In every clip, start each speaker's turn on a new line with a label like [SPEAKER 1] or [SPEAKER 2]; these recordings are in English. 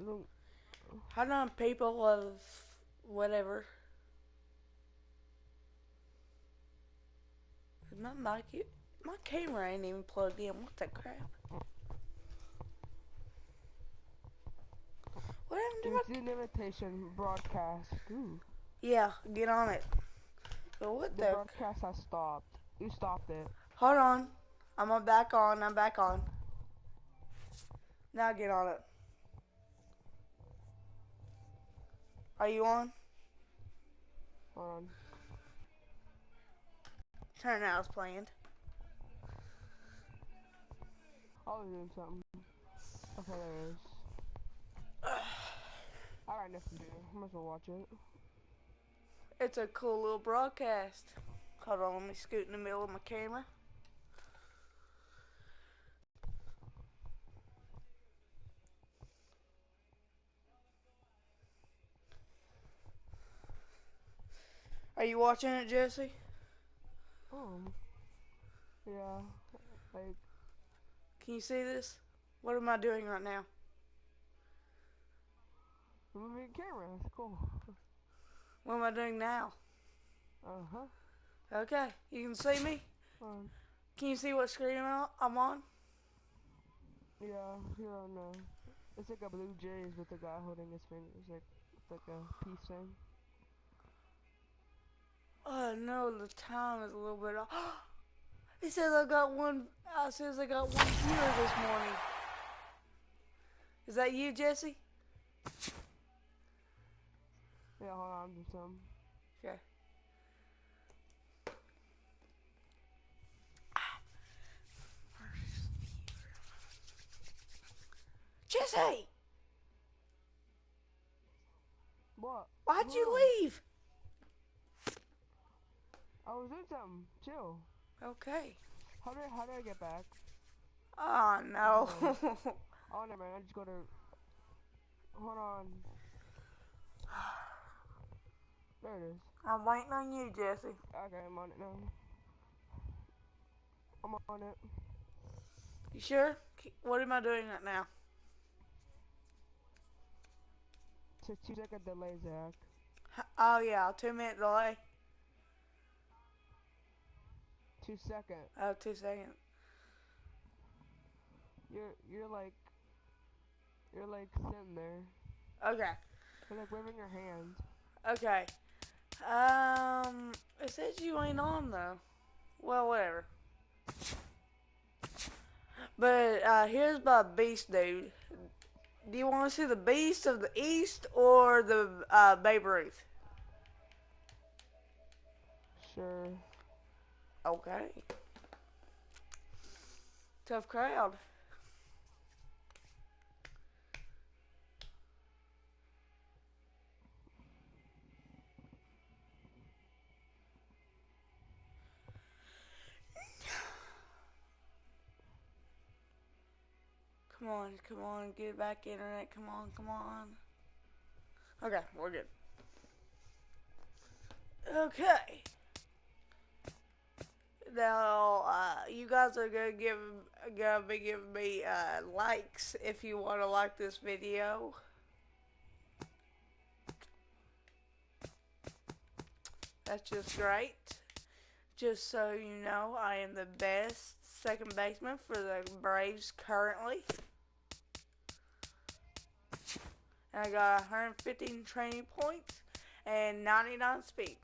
[SPEAKER 1] Hold on, people of whatever. My camera ain't even plugged in. What the crap? What happened to
[SPEAKER 2] It's an invitation broadcast. Ooh.
[SPEAKER 1] Yeah, get on it. But what
[SPEAKER 2] The broadcast has stopped. You stopped it.
[SPEAKER 1] Hold on. I'm back on. I'm back on. Now get on it. Are you on?
[SPEAKER 2] Hold on.
[SPEAKER 1] Turn out as planned.
[SPEAKER 2] I was doing something. Okay, there it is. I got nothing to do. I might as well watch it.
[SPEAKER 1] It's a cool little broadcast. Hold on, let me scoot in the middle of my camera. Are you watching it, Jesse?
[SPEAKER 2] Yeah, like.
[SPEAKER 1] Can you see this? What am I doing right now?
[SPEAKER 2] Moving camera, that's cool.
[SPEAKER 1] What am I doing now?
[SPEAKER 2] Uh-huh.
[SPEAKER 1] Okay, you can see me? Can you see what screen I'm on?
[SPEAKER 2] Yeah, here on it's like a blue jays with a guy holding his fingers, like a peace sign.
[SPEAKER 1] Oh no, the time is a little bit off. It says I got one. It says I got one viewer this morning. Is that you, Jesse?
[SPEAKER 2] Yeah, hold on, do some.
[SPEAKER 1] Okay. Jesse!
[SPEAKER 2] What?
[SPEAKER 1] Why'd
[SPEAKER 2] Hold
[SPEAKER 1] you
[SPEAKER 2] on.
[SPEAKER 1] leave?
[SPEAKER 2] I was doing something. Chill.
[SPEAKER 1] Okay.
[SPEAKER 2] How did I get back?
[SPEAKER 1] Oh no.
[SPEAKER 2] Oh no, man. I just go to. Hold on. There it is.
[SPEAKER 1] I'm waiting on you, Jesse.
[SPEAKER 2] Okay, I'm on it now. I'm on it.
[SPEAKER 1] You sure? What am I doing right now?
[SPEAKER 2] It's a 2-second delay, Zach.
[SPEAKER 1] Oh yeah, 2 minute delay.
[SPEAKER 2] 2 seconds.
[SPEAKER 1] Oh, 2 seconds.
[SPEAKER 2] You're like sitting there.
[SPEAKER 1] Okay.
[SPEAKER 2] You're like waving your hand.
[SPEAKER 1] Okay. It says you ain't on though. Well, whatever. But here's my beast, dude. Do you want to see the beast of the East or the Babe Ruth?
[SPEAKER 2] Sure.
[SPEAKER 1] Okay. Tough crowd. Come on, get back internet. Come on. Okay, we're good. Okay. Now, you guys are gonna be giving me likes if you want to like this video. That's just great. Just so you know, I am the best second baseman for the Braves currently. And I got 115 training points and 99 speed.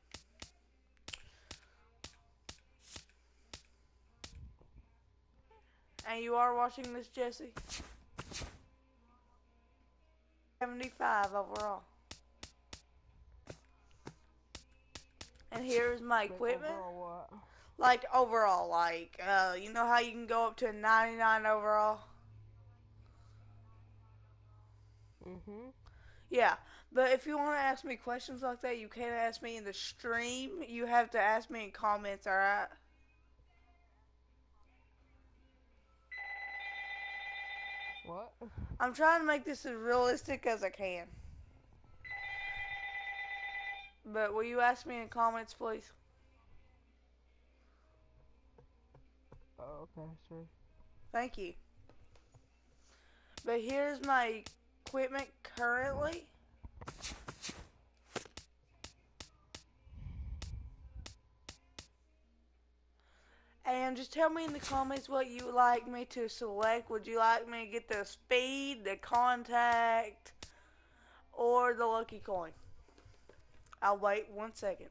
[SPEAKER 1] And you are watching this, Jesse? 75 overall. And here's my equipment.
[SPEAKER 2] Overall what?
[SPEAKER 1] Like overall, you know how you can go up to 99 overall? Yeah, but if you want to ask me questions like that, you can't ask me in the stream. You have to ask me in comments, alright?
[SPEAKER 2] What?
[SPEAKER 1] I'm trying to make this as realistic as I can. But will you ask me in comments, please?
[SPEAKER 2] Oh, okay, sure.
[SPEAKER 1] Thank you. But here's my equipment currently? And just tell me in the comments what you would like me to select. Would you like me to get the speed, the contact, or the lucky coin? I'll wait 1 second.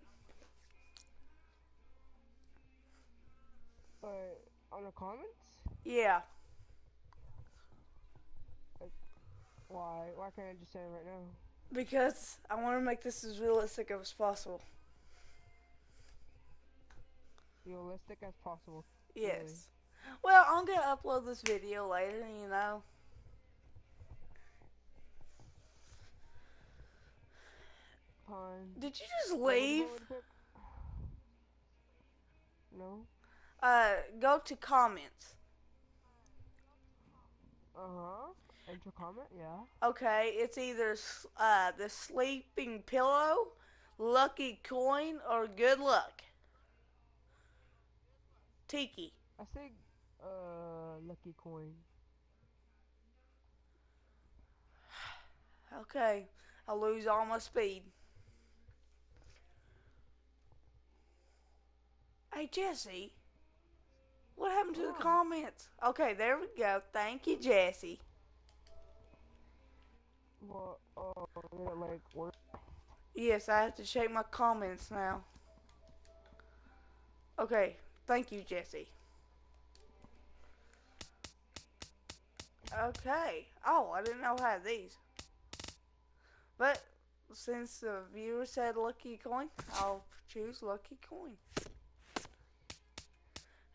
[SPEAKER 2] On the comments?
[SPEAKER 1] Yeah.
[SPEAKER 2] Why? Why can't I just say it right now?
[SPEAKER 1] Because I want to make this as realistic as possible.
[SPEAKER 2] Realistic as possible.
[SPEAKER 1] Yes.
[SPEAKER 2] Really.
[SPEAKER 1] Well, I'm going to upload this video later, you know.
[SPEAKER 2] Fine.
[SPEAKER 1] Did you just leave?
[SPEAKER 2] No.
[SPEAKER 1] Go to comments.
[SPEAKER 2] Enter comment, yeah.
[SPEAKER 1] Okay, it's either the sleeping pillow, lucky coin, or good luck. Tiki.
[SPEAKER 2] I say, lucky coin.
[SPEAKER 1] Okay, I'll lose all my speed. Hey, Jesse. What happened to the comments? Okay, there we go. Thank you, Jesse.
[SPEAKER 2] Well, did it, like, work?
[SPEAKER 1] Yes, I have to check my comments now. Okay, thank you, Jesse. Okay. Oh, I didn't know I had these. But since the viewer said lucky coin, I'll choose lucky coin.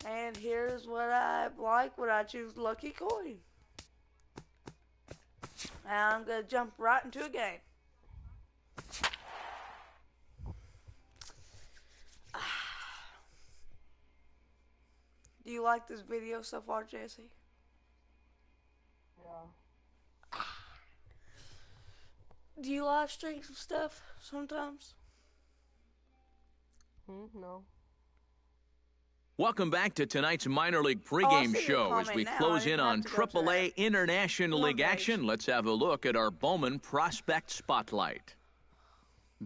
[SPEAKER 1] And here's what I like when I choose lucky coin. And I'm going to jump right into a game. Do you like this video so far, Jesse?
[SPEAKER 2] Yeah.
[SPEAKER 1] Do you live stream some stuff sometimes?
[SPEAKER 2] No.
[SPEAKER 3] Welcome back to tonight's minor league pregame show as we close in on AAA International League action. Let's have a look at our Bowman Prospect Spotlight.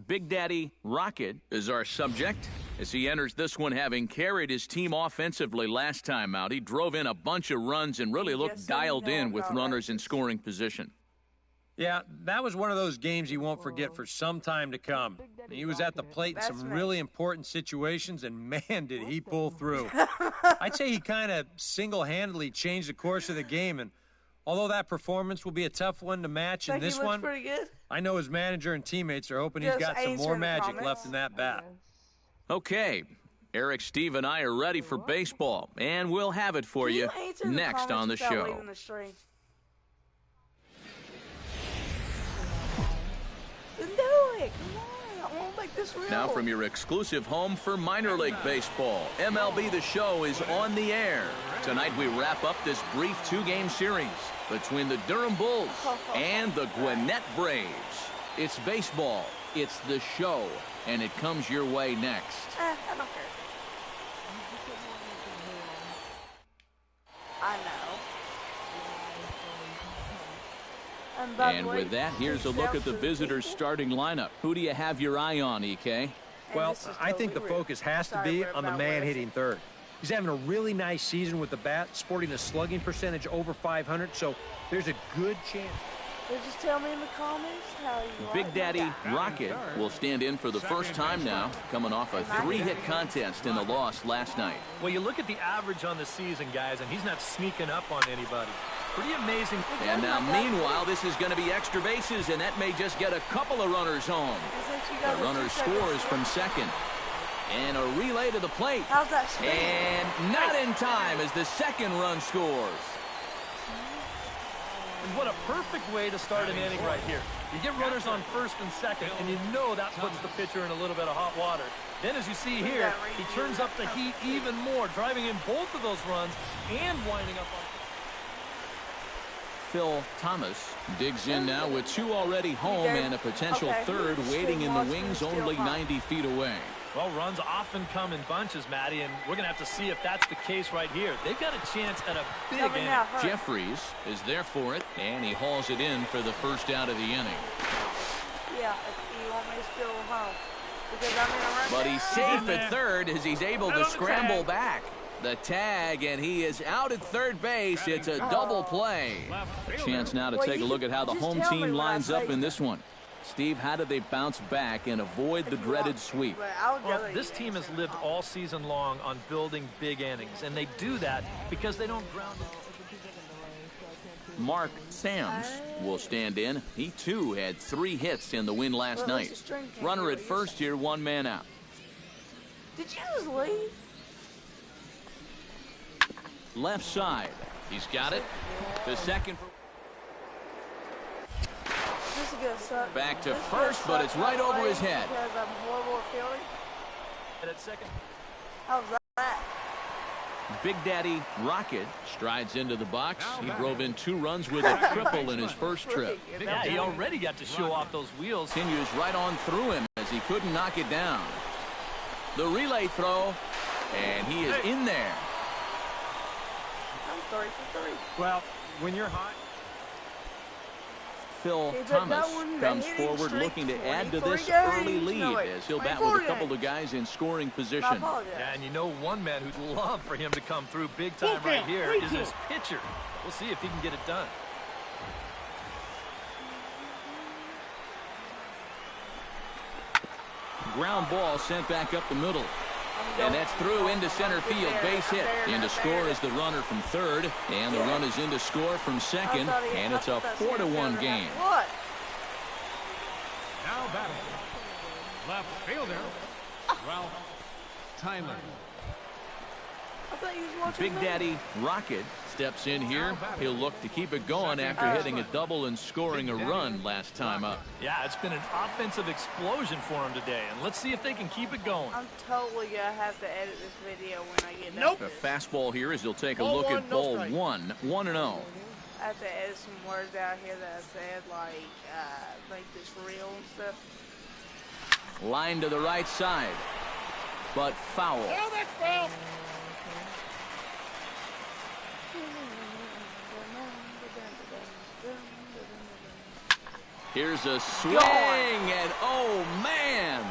[SPEAKER 3] Big Daddy Rocket is our subject as he enters this one having carried his team offensively last time out. He drove in a bunch of runs and really looked dialed in with runners in scoring position.
[SPEAKER 4] Yeah, that was one of those games you won't forget for some time to come. He was at the plate in some really important situations, and man, did he pull through. I'd say he kind of single-handedly changed the course of the game, and although that performance will be a tough one to match in this one, I know his manager and teammates are hoping he's got some more magic left in that bat.
[SPEAKER 3] Okay, Eric, Steve, and I are ready for baseball, and we'll have it for you next on the show. Now from your exclusive home for minor league baseball, MLB The Show is on the air. Tonight we wrap up this brief two-game series between the Durham Bulls and the Gwinnett Braves. It's baseball, it's The Show, and it comes your way next.
[SPEAKER 1] I don't care. I know.
[SPEAKER 3] And with that, here's a look at the visitors' starting lineup. Who do you have your eye on, EK?
[SPEAKER 4] Well, I think the focus has to be on the man hitting third. He's having a really nice season with the bat, sporting a slugging percentage over 500, so there's a good chance.
[SPEAKER 1] Just tell me in the comments how you
[SPEAKER 3] Big Daddy Rocket will stand in for the first time now, coming off a 3-hit contest in the loss last night.
[SPEAKER 5] Well, you look at the average on the season, guys, and he's not sneaking up on anybody. Pretty amazing.
[SPEAKER 3] And now, meanwhile, this is going to be extra bases, and that may just get a couple of runners home. The runner scores from second. And a relay to the plate.
[SPEAKER 1] How's that speed?
[SPEAKER 3] And not in time as the second run scores.
[SPEAKER 5] And what a perfect way to start an inning right here. You get runners on first and second, and you know that puts the pitcher in a little bit of hot water. Then, as you see here, he turns up the heat even more, driving in both of those runs and winding up on...
[SPEAKER 3] Phil Thomas digs in now with two already home and a potential third waiting in the wings only 90 feet away.
[SPEAKER 5] Well, runs often come in bunches, Matty, and we're going to have to see if that's the case right here. They've got a chance at a big inning.
[SPEAKER 3] Jeffries is there for it, and he hauls it in for the first out of the inning.
[SPEAKER 1] Yeah, if you want me to still home. Because I'm in a run.
[SPEAKER 3] But he's safe at third as he's able to scramble back. The tag, and he is out at third base. It's a double play. A chance now to take a look at how the home team lines up in this one. Steve, how do they bounce back and avoid the dreaded sweep?
[SPEAKER 5] Well, this team has lived all season long on building big innings, and they do that because they don't ground it.
[SPEAKER 3] Mark Sams will stand in. He, too, had 3 hits in the win last night. Runner at first here, 1 man out.
[SPEAKER 1] Did you just leave?
[SPEAKER 3] Left side. He's got it. The second.
[SPEAKER 1] This is gonna suck.
[SPEAKER 3] Back to first, but it's right over his head.
[SPEAKER 1] Because I'm horrible at fielding.
[SPEAKER 5] And at second.
[SPEAKER 1] How's that?
[SPEAKER 3] Big Daddy Rocket strides into the box. He drove in 2 runs with a triple in his first trip.
[SPEAKER 5] Yeah, he already got to show off those wheels.
[SPEAKER 3] Continues right on through him as he couldn't knock it down. The relay throw, and he is in there.
[SPEAKER 1] I'm 3 for 3.
[SPEAKER 5] Well, when you're hot.
[SPEAKER 3] Phil Thomas comes forward looking to add to this early lead as he'll bat with a couple of guys in scoring position.
[SPEAKER 5] Yeah, and you know one man who'd love for him to come through big time right here is his pitcher. We'll see if he can get it done.
[SPEAKER 3] Ground ball sent back up the middle. And that's through into center field. Base hit. Into score is the runner from third. And the run is into score from second. And it's a 4-1 game.
[SPEAKER 1] What?
[SPEAKER 6] Now batting. Left fielder, Ralph Tyler.
[SPEAKER 1] I thought you was watching
[SPEAKER 3] Big Daddy Rocket steps in here. He'll look to keep it going after hitting a double and scoring a run last time up.
[SPEAKER 5] Yeah, it's been an offensive explosion for him today, and let's see if they can keep it going.
[SPEAKER 1] I'm totally going to have to edit this video when I get done.
[SPEAKER 3] Nope. The fastball here as he'll take a look at ball 1, 1-0.
[SPEAKER 1] I have to edit some words out here that I said, like, make this real and stuff.
[SPEAKER 3] Line to the right side, but foul.
[SPEAKER 6] Oh, that's foul.
[SPEAKER 3] Here's a swing, and oh man,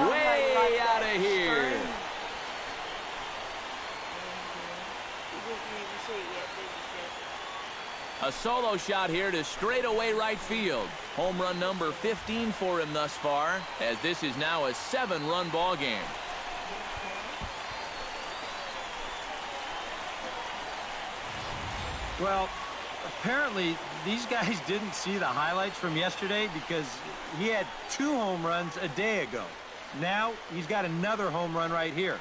[SPEAKER 3] way out of here. A solo shot here to straightaway right field. Home run number 15 for him thus far, as this is now a 7-run ball game.
[SPEAKER 4] Well, apparently these guys didn't see the highlights from yesterday because he had 2 home runs a day ago. Now he's got another home run right here.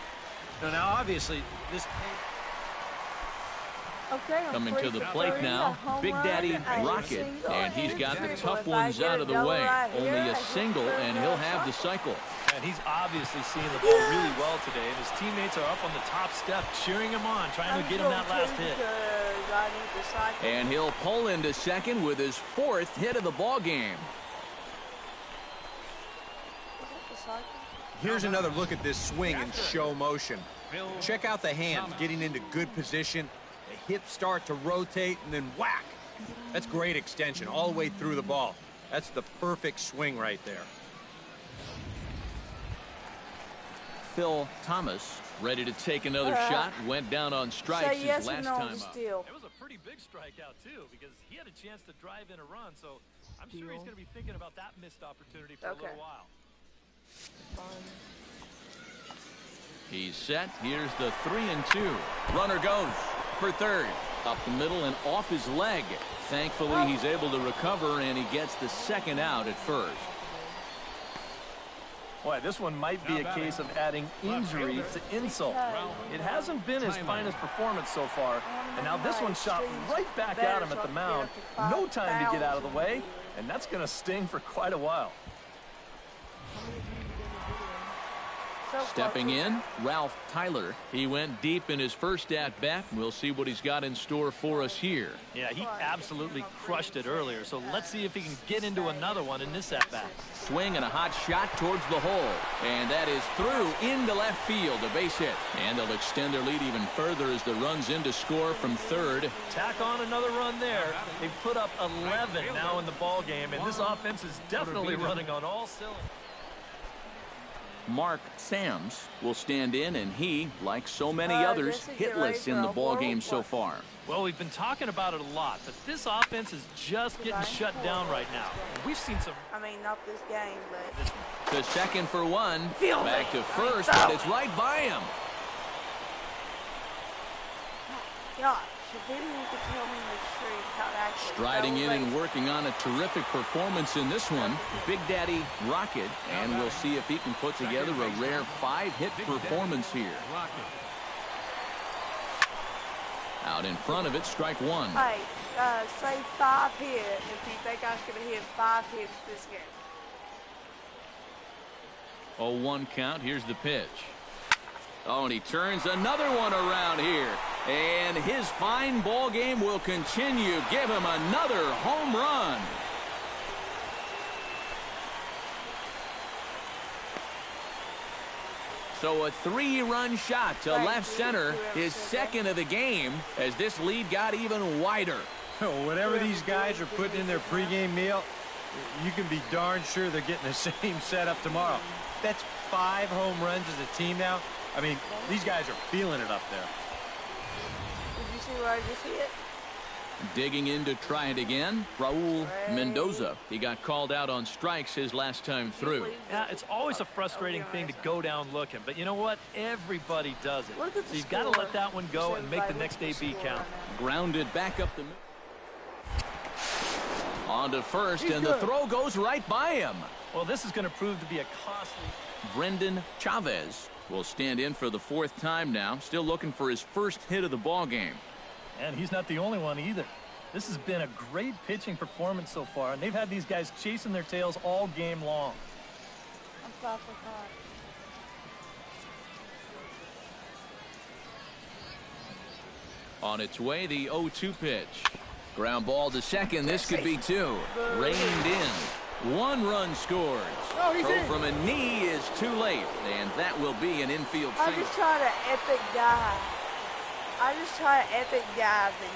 [SPEAKER 4] So now obviously this
[SPEAKER 3] coming to the plate now, Big Daddy Rocket, and he's got the tough ones out of the way. Only a single, and he'll have the cycle.
[SPEAKER 5] And he's obviously seeing the ball really well today, and his teammates are up on the top step cheering him on, trying to get him that last hit.
[SPEAKER 3] And he'll pull into second with his 4th hit of the ball game.
[SPEAKER 7] Here's another look at this swing in show motion. Check out the hand getting into good position. The hips start to rotate, and then whack. That's great extension all the way through the ball. That's the perfect swing right there.
[SPEAKER 3] Phil Thomas ready to take another shot. Went down on strikes his last time up.
[SPEAKER 5] It was a pretty big strikeout, too, because he had a chance to drive in a run. So I'm sure he's going to be thinking about that missed opportunity for a little while.
[SPEAKER 3] He's set. Here's the 3-2. Runner goes for third. Up the middle and off his leg. Thankfully, he's able to recover, and he gets the second out at first.
[SPEAKER 5] Boy, this one might be a case of adding injury to insult. It hasn't been his finest performance so far, and now this one shot right back at him at the mound. No time to get out of the way, and that's going to sting for quite a while.
[SPEAKER 3] Stepping in, Ralph Tyler. He went deep in his first at-bat. We'll see what he's got in store for us here.
[SPEAKER 5] Yeah, he absolutely crushed it earlier, so let's see if he can get into another one in this at-bat.
[SPEAKER 3] Swing and a hot shot towards the hole. And that is through into left field, a base hit. And they'll extend their lead even further as the run's in to score from third.
[SPEAKER 5] Tack on another run there. They've put up 11 now in the ball game, and this offense is definitely running on all cylinders.
[SPEAKER 3] Mark Sams will stand in, and he, like so many others, hitless in the ball game so far.
[SPEAKER 5] Well, we've been talking about it a lot, but this offense is just getting shut down right now. We've seen some...
[SPEAKER 1] I mean, not this game, but...
[SPEAKER 3] To second for one. Back to first, but it's right by him.
[SPEAKER 1] Gosh, if they didn't tell me the truth, how to actually...
[SPEAKER 3] Striding in and working on a terrific performance in this one, Big Daddy Rocket, and we'll see if he can put together a rare 5-hit performance here. Out in front of it, strike one.
[SPEAKER 1] Hey, say 5 hits if you think I was going to hit 5 hits this game.
[SPEAKER 3] 0-1 count. Here's the pitch. Oh, and he turns another one around here. And his fine ball game will continue. Give him another home run. So a 3-run shot to left center, his second of the game, as this lead got even wider.
[SPEAKER 4] Whatever these guys are putting in their pregame meal, you can be darn sure they're getting the same setup tomorrow. That's 5 home runs as a team now. I mean, these guys are feeling it up there.
[SPEAKER 1] Did you see where I just hit?
[SPEAKER 3] Digging in to try it again, Raul Mendoza. He got called out on strikes his last time through.
[SPEAKER 5] Yeah, it's always a frustrating thing to go down looking, but you know what? Everybody does it. So you've got to let that one go and make the next AB count.
[SPEAKER 3] Grounded back up the middle. On to first, and the throw goes right by him.
[SPEAKER 5] Well, this is going to prove to be a costly...
[SPEAKER 3] Brendan Chavez will stand in for the 4th time now, still looking for his first hit of the ball game.
[SPEAKER 5] And he's not the only one either. This has been a great pitching performance so far, and they've had these guys chasing their tails all game long.
[SPEAKER 1] I'm 5 for 5.
[SPEAKER 3] On its way, the 0-2 pitch. Ground ball to second. This could be 2. Reined in. 1 run scores. Throw from a knee is too late, and that will be an infield single.
[SPEAKER 1] I just tried an epic dive. I just tried an epic dive, but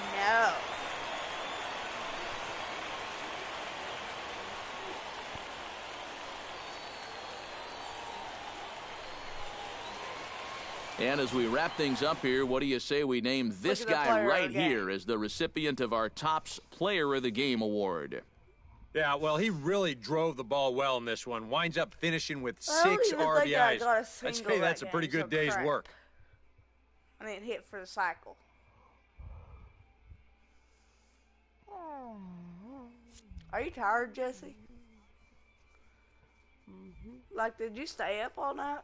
[SPEAKER 1] no.
[SPEAKER 3] And as we wrap things up here, what do you say we name this guy right here as the recipient of our Topps Player of the Game award?
[SPEAKER 4] Yeah, well, he really drove the ball well in this one. Winds up finishing with 6 RBIs. I'd say that's a pretty good day's work.
[SPEAKER 1] I didn't hit for the cycle. Are you tired, Jesse? Like, did you stay up all night?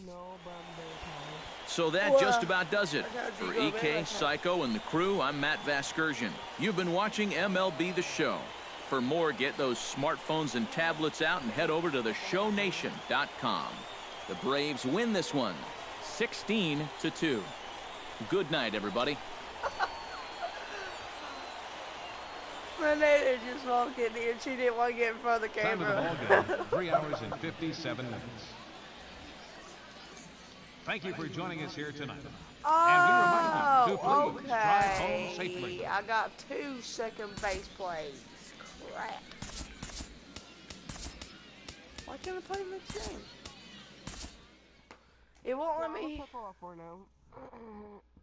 [SPEAKER 2] No, but I'm very tired.
[SPEAKER 3] So that just about does it. For EK, Psycho, and the crew, I'm Matt Vasgersian. You've been watching MLB The Show. For more, get those smartphones and tablets out and head over to theshownation.com. The Braves win this one, 16-2. Good night, everybody.
[SPEAKER 1] Renee just walked in here. She didn't want to get in front of the camera.
[SPEAKER 6] Time of the ball game, 3 hours and 57 minutes. Thank you for joining us here tonight. And we remind you to please drive home safely.
[SPEAKER 1] I got 2 second base plays. Crap. Why can't I play next game? It won't let me.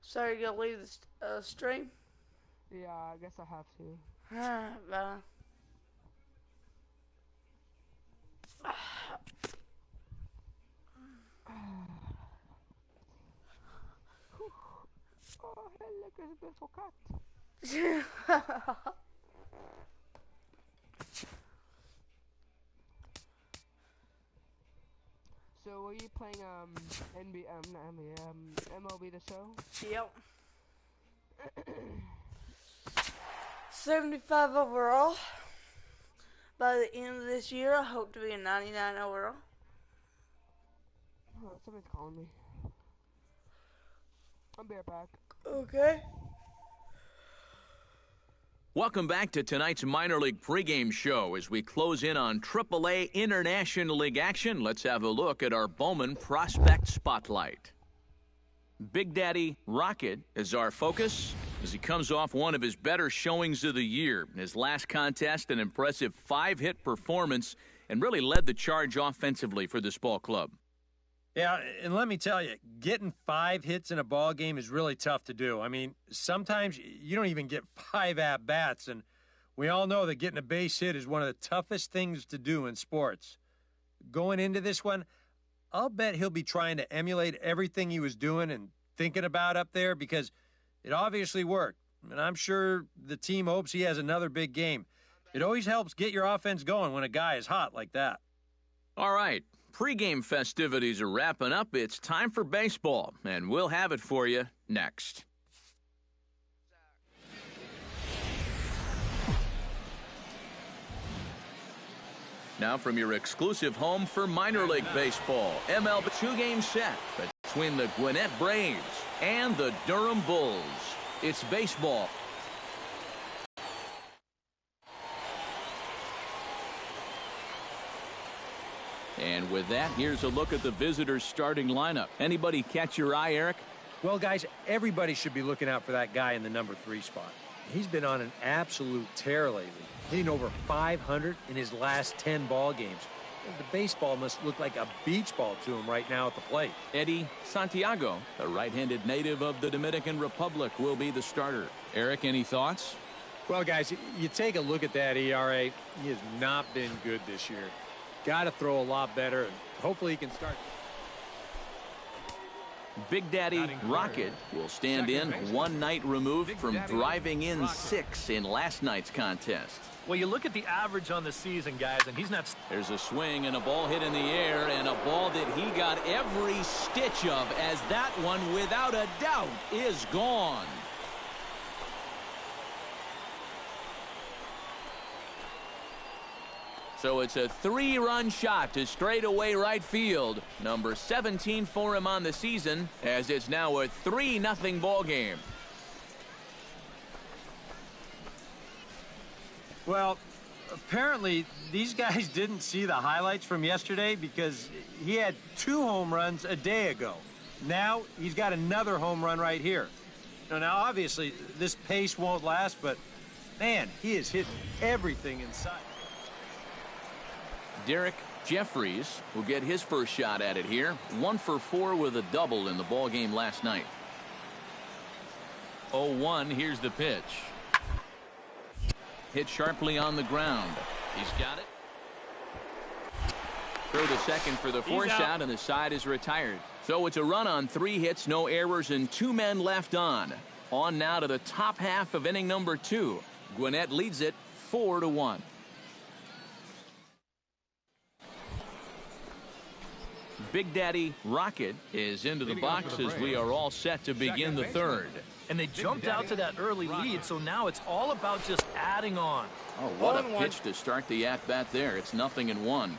[SPEAKER 1] So you're gonna leave the stream?
[SPEAKER 2] Yeah, I guess I have to.
[SPEAKER 1] Bye.
[SPEAKER 2] Oh, hell, look, there's a little cat. So, are you playing, MLB The Show?
[SPEAKER 1] Yep. 75 overall. By the end of this year, I hope to be a 99 overall.
[SPEAKER 2] Somebody's calling me. I'll be right back.
[SPEAKER 1] Okay.
[SPEAKER 3] Welcome back to tonight's minor league pregame show. As we close in on AAA International League action, let's have a look at our Bowman Prospect Spotlight. Big Daddy Rocket is our focus as he comes off one of his better showings of the year. In his last contest, an impressive 5-hit performance, and really led the charge offensively for this ball club.
[SPEAKER 4] Yeah, and let me tell you, getting 5 hits in a ball game is really tough to do. I mean, sometimes you don't even get 5 at-bats, and we all know that getting a base hit is one of the toughest things to do in sports. Going into this one, I'll bet he'll be trying to emulate everything he was doing and thinking about up there because it obviously worked. And I'm sure the team hopes he has another big game. It always helps get your offense going when a guy is hot like that.
[SPEAKER 3] All right, pregame festivities are wrapping up. It's time for baseball, and we'll have it for you next. Now from your exclusive home for minor league baseball, MLB 2-game set between the Gwinnett Braves and the Durham Bulls. It's baseball. And with that, here's a look at the visitors' starting lineup. Anybody catch your eye, Eric?
[SPEAKER 4] Well, guys, everybody should be looking out for that guy in the number 3 spot. He's been on an absolute tear lately, hitting over 500 in his last 10 ball games. The baseball must look like a beach ball to him right now at the plate.
[SPEAKER 3] Eddie Santiago, the right-handed native of the Dominican Republic, will be the starter. Eric, any thoughts?
[SPEAKER 4] Well, guys, you take a look at that ERA. He has not been good this year. Got to throw a lot better, and hopefully he can start.
[SPEAKER 3] Big Daddy Rocket will stand in one night removed from driving in 6 in last night's contest.
[SPEAKER 5] Well, you look at the average on the season, guys, and he's not...
[SPEAKER 3] There's a swing and a ball hit in the air, and a ball that he got every stitch of, as that one, without a doubt, is gone. So it's a 3-run shot to straightaway right field. Number 17 for him on the season, as it's now a 3-0 ball game.
[SPEAKER 4] Well, apparently these guys didn't see the highlights from yesterday because he had 2 home runs a day ago. Now he's got another home run right here. Now obviously this pace won't last, but man, he is hitting everything in sight.
[SPEAKER 3] Derek Jeffries will get his first shot at it here. 1 for 4 with a double in the ball game last night. 0-1, here's the pitch. Hit sharply on the ground. He's got it. Throw to second for the force out, and the side is retired. So it's a run on 3 hits, no errors, and 2 men left on. On now to the top half of inning number 2. Gwinnett leads it 4-1. Big Daddy Rocket is into the box as we are all set to begin the third.
[SPEAKER 5] And they jumped out to that early lead, so now it's all about just adding on.
[SPEAKER 3] Oh, what a pitch to start the at-bat there. It's 0-1.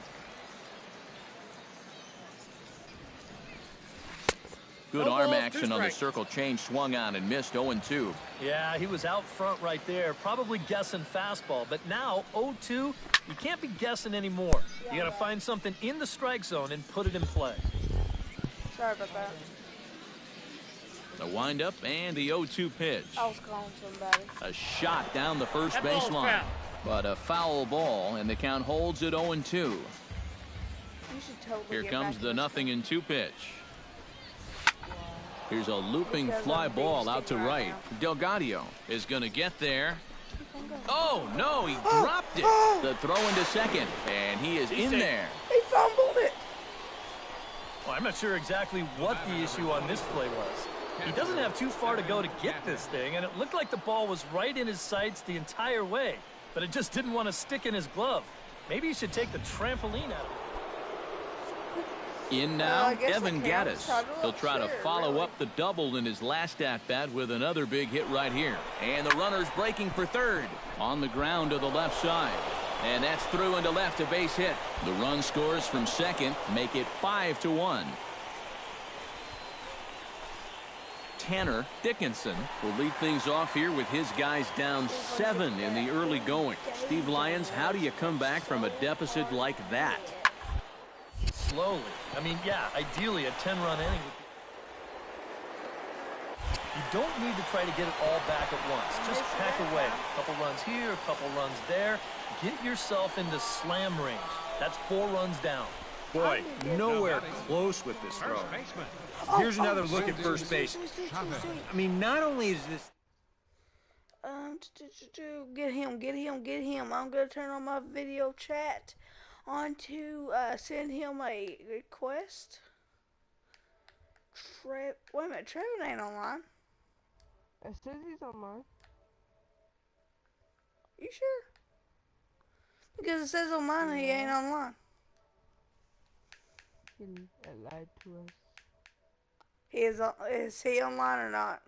[SPEAKER 3] Good arm action on the circle change, swung on and missed. 0-2.
[SPEAKER 5] Yeah, he was out front right there, probably guessing fastball. But now 0-2, you can't be guessing anymore. You got to find something in the strike zone and put it in play.
[SPEAKER 1] Sorry about that.
[SPEAKER 3] The windup and the 0-2 pitch.
[SPEAKER 1] I was calling somebody.
[SPEAKER 3] A shot down the first baseline, but a foul ball, and the count holds at 0-2.
[SPEAKER 1] You should totally
[SPEAKER 3] Here comes the 0-2 pitch. Here's a looping fly ball out to right. Delgadio is going to get there. Oh, no, he dropped it. The throw into second, and he is in there.
[SPEAKER 1] He fumbled it.
[SPEAKER 5] Well, I'm not sure exactly what the issue on this play was. He doesn't have too far to go to get this thing, and it looked like the ball was right in his sights the entire way, but it just didn't want to stick in his glove. Maybe he should take the trampoline out of it.
[SPEAKER 3] In now, Evan Gaddis. He'll try to follow up the double in his last at-bat with another big hit right here. And the runner's breaking for third. On the ground to the left side. And that's through into left, a base hit. The run scores from second make it 5-1. Tanner Dickinson will lead things off here with his guys down 7 in the early going. Steve Lyons, how do you come back from a deficit like that?
[SPEAKER 5] Slowly. I mean, yeah, ideally a 10-run inning would be. You don't need to try to get it all back at once. Just pack away. A couple runs here, a couple runs there. Get yourself into slam range. That's 4 runs down.
[SPEAKER 7] Boy, nowhere close with this throw. Here's another look at first base. I mean, not only is this...
[SPEAKER 1] Get him. I'm going to turn on my video chat on to send him a request. Wait a minute, Trevor ain't online.
[SPEAKER 2] It says he's online.
[SPEAKER 1] You sure? Because it says on mine he ain't online.
[SPEAKER 2] He lied to us.
[SPEAKER 1] Is he online or not?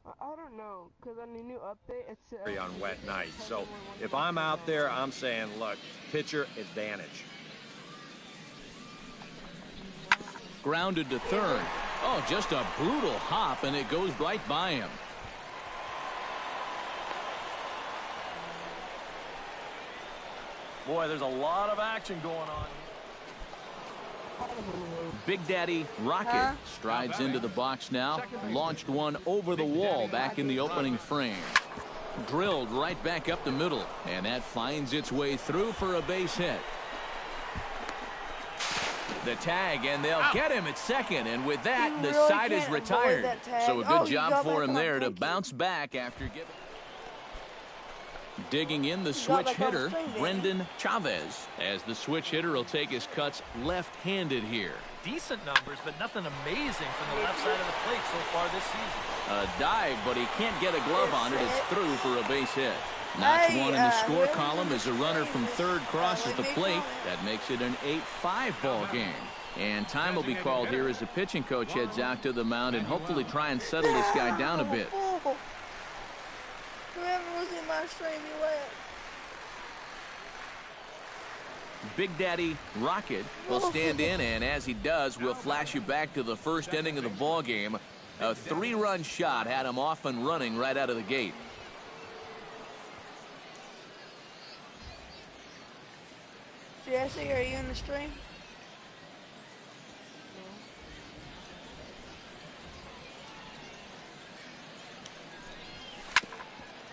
[SPEAKER 2] I don't know, because on the new update it says
[SPEAKER 7] on wet night. So if I'm out there, I'm saying, look, pitcher advantage.
[SPEAKER 3] Grounded to third. Oh, just a brutal hop, and it goes right by him.
[SPEAKER 5] Boy, there's a lot of action going on.
[SPEAKER 3] Big Daddy Rocket strides into the box now. Launched one over the wall back in the opening frame. Drilled right back up the middle, and that finds its way through for a base hit. The tag, and they'll get him at second, and with that, the side is retired. So a good job for him there to bounce back after giving. Digging in the switch hitter, Brendan Chavez, as the switch hitter will take his cuts left-handed here.
[SPEAKER 5] Decent numbers, but nothing amazing from the left side of the plate so far this season.
[SPEAKER 3] A dive, but he can't get a glove on it. It's through for a base hit. Knocks one in the score column as a runner from third crosses the plate. That makes it an 8-5 ball game. And time will be called here as the pitching coach heads out to the mound and hopefully try and settle this guy down a bit.
[SPEAKER 1] Whoever was in my stream, he left.
[SPEAKER 3] Big Daddy Rocket will stand in, and as he does, we'll flash you back to the first inning of the ball game. A 3-run shot had him off and running right out of the gate.
[SPEAKER 1] Jesse, are you in the stream?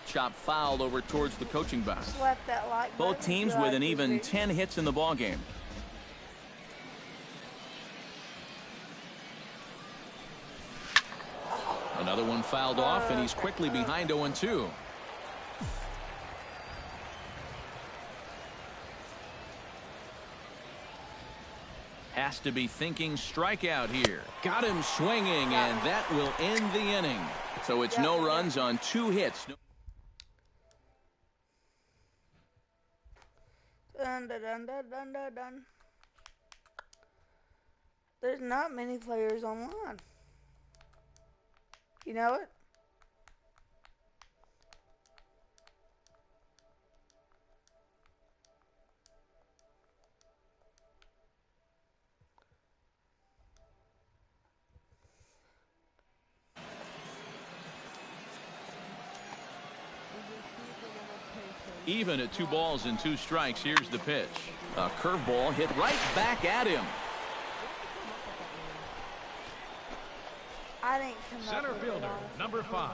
[SPEAKER 3] Chop fouled over towards the coaching box.
[SPEAKER 1] Slap that like
[SPEAKER 3] Both teams with an even 10 hits in the ball game. Another one fouled off, and he's quickly behind 0-2. Has to be thinking strikeout here. Got him swinging, and that will end the inning. So it's no runs on 2 hits.
[SPEAKER 1] Dun, dun, dun, dun, dun, dun, dun. There's not many players online. You know it?
[SPEAKER 3] Even at 2 balls and 2 strikes, here's the pitch. A curveball hit right back at him.
[SPEAKER 1] I didn't come
[SPEAKER 6] Center
[SPEAKER 1] up with
[SPEAKER 6] fielder, number 5.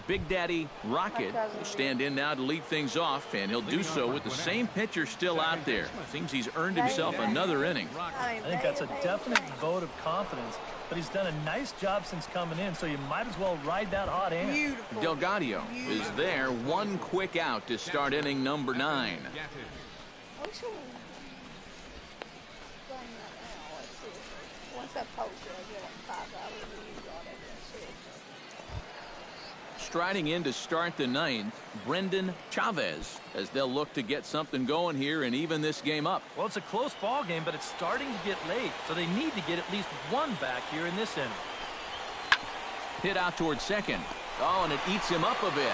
[SPEAKER 3] Big Daddy Rocket will stand in now to lead things off, and he'll do so with the same pitcher still out there. Seems he's earned himself another inning.
[SPEAKER 5] I think that's a definite vote of confidence, but he's done a nice job since coming in, so you might as well ride that hot hand.
[SPEAKER 3] Delgadio is there, 1 quick out to start inning number 9.
[SPEAKER 1] Once I post it, I get like $5 views on it.
[SPEAKER 3] Striding in to start the 9th, Brendan Chavez, as they'll look to get something going here and even this game up.
[SPEAKER 5] Well, it's a close ball game, but it's starting to get late, so they need to get at least 1 back here in this inning.
[SPEAKER 3] Hit out towards second. Oh, and it eats him up a bit.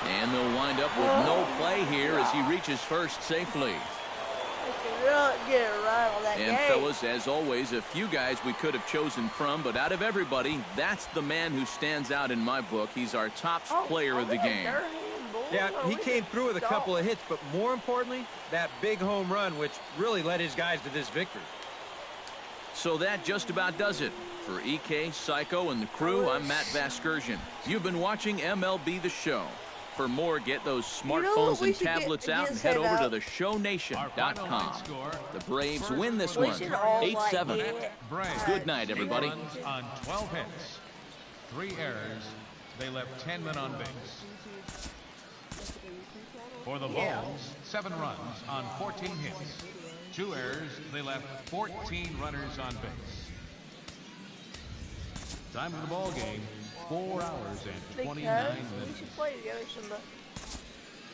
[SPEAKER 3] And they'll wind up with no play here as he reaches first safely.
[SPEAKER 1] Get it right on that
[SPEAKER 3] and
[SPEAKER 1] game.
[SPEAKER 3] fellas, as always, a few guys we could have chosen from, but out of everybody, that's the man who stands out in my book. He's our top player of the game.
[SPEAKER 4] Yeah, he came through with a couple of hits, but more importantly, that big home run, which really led his guys to this victory.
[SPEAKER 3] So that just about does it. For EK, Psycho, and the crew, I'm Matt Vasgersian. You've been watching MLB The Show. For more, get those smartphones and tablets out and head over to theshownation.com. The Braves win this one, 8-7. Good night, everybody.
[SPEAKER 6] On 12 hits, 3 errors, they left 10 men on base. For the Bulls, 7 runs on 14 hits, 2 errors, they left 14 runners on base. Time of the ball game, 4 hours and 29 minutes.
[SPEAKER 1] We should play together sometime.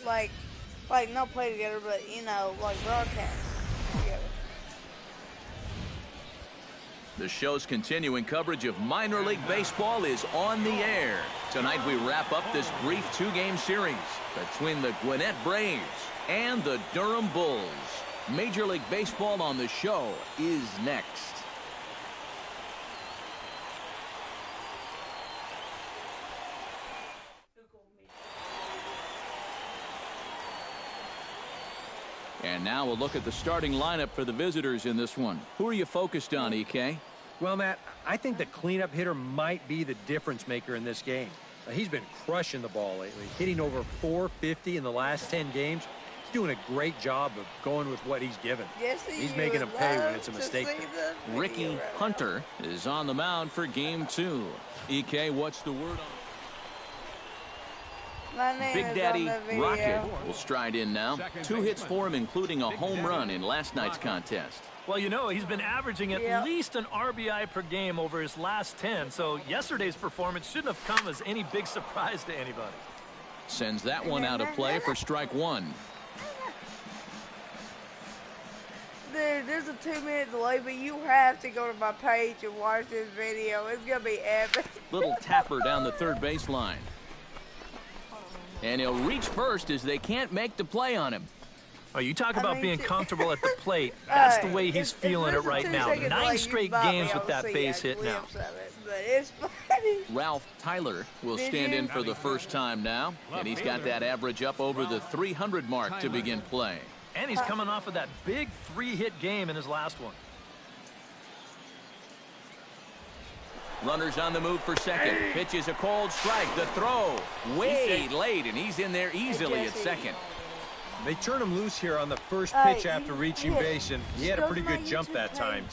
[SPEAKER 1] Like not play together, but like broadcast together.
[SPEAKER 3] The show's continuing coverage of minor league baseball is on the air. Tonight we wrap up this brief 2-game series between the Gwinnett Braves and the Durham Bulls. Major League Baseball on the show is next. And now we'll look at the starting lineup for the visitors in this one. Who are you focused on, EK?
[SPEAKER 4] Well, Matt, I think the cleanup hitter might be the difference maker in this game. He's been crushing the ball lately, hitting over 450 in the last 10 games. He's doing a great job of going with what he's given. He's making them pay when it's a mistake.
[SPEAKER 3] Ricky Hunter is on the mound for game 2. EK, what's the word on? Big Daddy Rocket will stride in now. 2 hits for him, including a home run in last night's contest.
[SPEAKER 5] Well, he's been averaging at least an RBI per game over his last 10, so yesterday's performance shouldn't have come as any big surprise to anybody.
[SPEAKER 3] Sends that one out of play for strike 1.
[SPEAKER 1] Dude, there's a 2-minute delay, but you have to go to my page and watch this video. It's going to be epic.
[SPEAKER 3] Little tapper down the third baseline. And he'll reach first as they can't make the play on him.
[SPEAKER 5] Oh, you talk about being comfortable at the plate. That's the way he's feeling it right now. 9 straight games with that base hit now.
[SPEAKER 1] But it's funny.
[SPEAKER 3] Ralph Tyler will stand in for the first time now. And he's got that average up over the 300 mark to begin play.
[SPEAKER 5] And he's coming off of that big 3-hit game in his last one.
[SPEAKER 3] Runners on the move for second. Pitch is a cold strike. The throw way late, and he's in there easily at second.
[SPEAKER 4] They turn him loose here on the first pitch after reaching base, and he had a pretty good jump that time.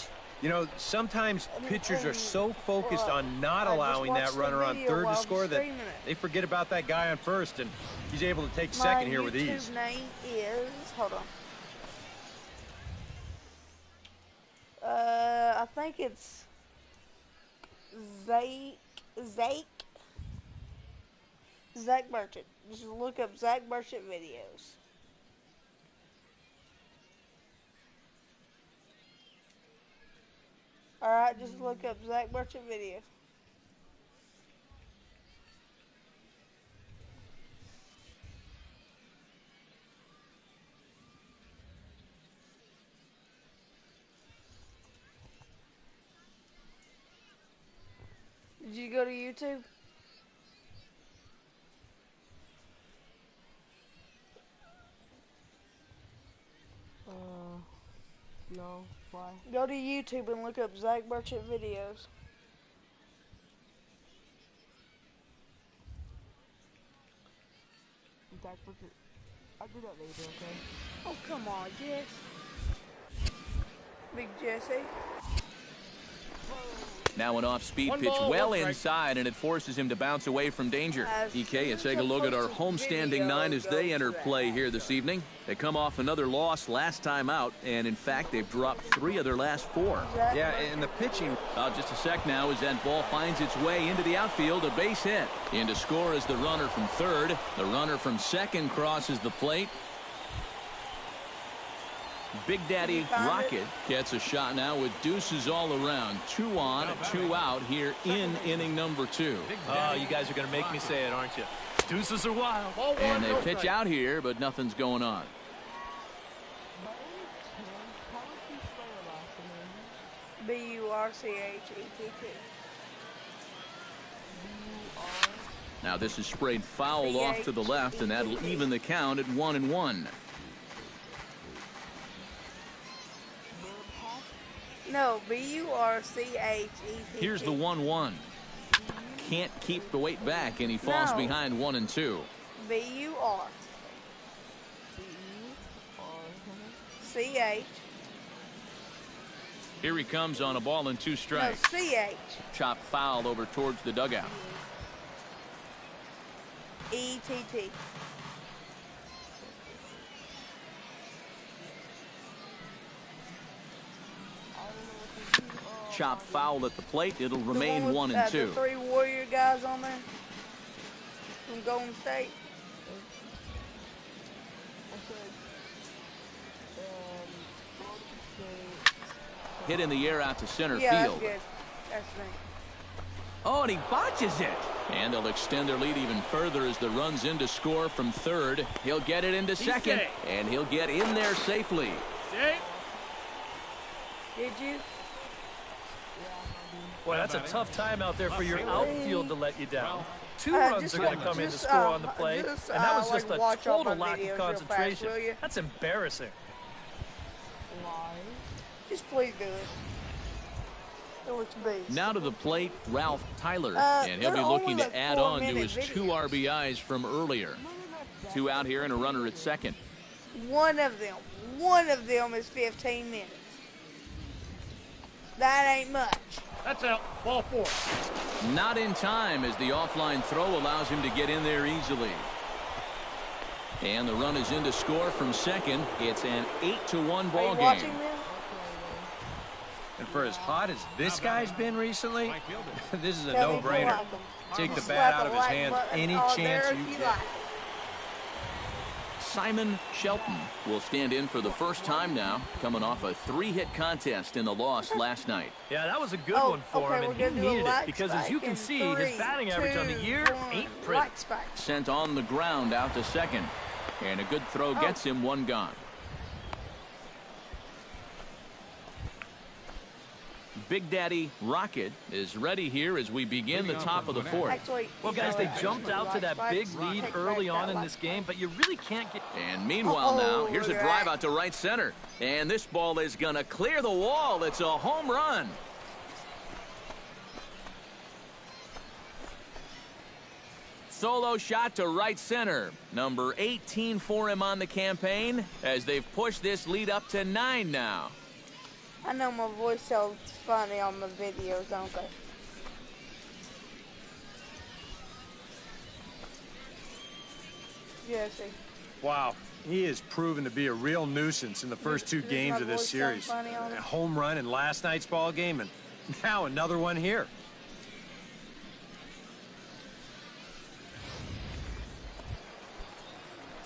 [SPEAKER 4] Sometimes pitchers are so focused on not allowing that runner on third to score that they forget about that guy on first, and he's able to take second here with ease.
[SPEAKER 1] My name is, hold on. I think it's Zac Merchant. Just look up Zac Merchant videos. Alright, just look up Zac Merchant videos. Did you go to YouTube?
[SPEAKER 2] No. Why?
[SPEAKER 1] Go to YouTube and look up Zac Merchant videos.
[SPEAKER 2] Zac Merchant. I'll do that later, okay?
[SPEAKER 1] Oh, come on, Jess. Big Jesse.
[SPEAKER 3] Now an off-speed pitch well inside, and it forces him to bounce away from danger. EK, let's take a look at our homestanding 9 as they enter play here this evening. They come off another loss last time out, and in fact, they've dropped 3 of their last 4.
[SPEAKER 4] Yeah, and the pitching.
[SPEAKER 3] Just a sec now as that ball finds its way into the outfield, a base hit. In to score is the runner from third. The runner from second crosses the plate. Big Daddy Rocket gets a shot now with deuces all around. 2 on, 2 out here in inning number 2.
[SPEAKER 5] Oh, you guys are going to make me say it, aren't you? Deuces are wild.
[SPEAKER 3] And they pitch out here, but nothing's going on.
[SPEAKER 1] B-U-R-C-H-E-T-T.
[SPEAKER 3] Now this is sprayed foul off to the left, and that'll even the count at 1-1.
[SPEAKER 1] No, B-U-R-C-H-E-T-T.
[SPEAKER 3] Here's the 1-1. Can't keep the weight back, and he falls behind 1-2.
[SPEAKER 1] B-U-R-C-H.
[SPEAKER 3] Here he comes on a ball and 2 strikes.
[SPEAKER 1] No, C-H.
[SPEAKER 3] Chop foul over towards the dugout.
[SPEAKER 1] E-T-T.
[SPEAKER 3] Chop foul at the plate. It'll remain 1-2.
[SPEAKER 1] The 3 Warrior guys on there from Golden State.
[SPEAKER 3] Hit in the air out to center
[SPEAKER 1] field.
[SPEAKER 3] field.
[SPEAKER 1] That's good. That's me.
[SPEAKER 3] Oh, and he botches it. And they'll extend their lead even further as the run's in to score from third. He'll get it into second, and he'll get in there safely.
[SPEAKER 1] Did you?
[SPEAKER 5] Boy, that's a tough time out there for your outfield to let you down. 2 runs are going to come in to score on the play, and that was just a total lack of concentration. That's embarrassing.
[SPEAKER 1] Just please do it. It looks beast.
[SPEAKER 3] Now to the plate, Ralph Tyler, and he'll be looking to add on to his 2 RBIs from earlier. 2 out here and a runner at second.
[SPEAKER 1] One of them is 15 minutes. That ain't much.
[SPEAKER 5] That's out. Ball 4.
[SPEAKER 3] Not in time as the offline throw allows him to get in there easily. And the run is in to score from second. It's an 8-1 ball game.
[SPEAKER 4] And for as hot as this guy's been recently, this is a no-brainer. Take the bat out of his hands any chance you get.
[SPEAKER 3] Simon Shelton will stand in for the first time now, coming off a 3-hit contest in the loss last night.
[SPEAKER 5] Yeah, that was a good one for him, and he needed it because, as you can see, his batting average on the year ain't pretty.
[SPEAKER 3] Sent on the ground out to second, and a good throw gets him 1 gone. Big Daddy Rocket is ready here as we begin the top of the 4th.
[SPEAKER 5] Well, guys, they jumped out to that big lead early on in this game, but you really can't get...
[SPEAKER 3] And meanwhile now, here's a drive out to right center. And this ball is going to clear the wall. It's a home run. Solo shot to right center. Number 18 for him on the campaign as they've pushed this lead up to 9 now.
[SPEAKER 1] I know my voice sounds funny on the videos, don't they? Jesse.
[SPEAKER 4] Wow, he has proven to be a real nuisance in the first 2 games of this series. A home run in last night's ball game, and now another one here.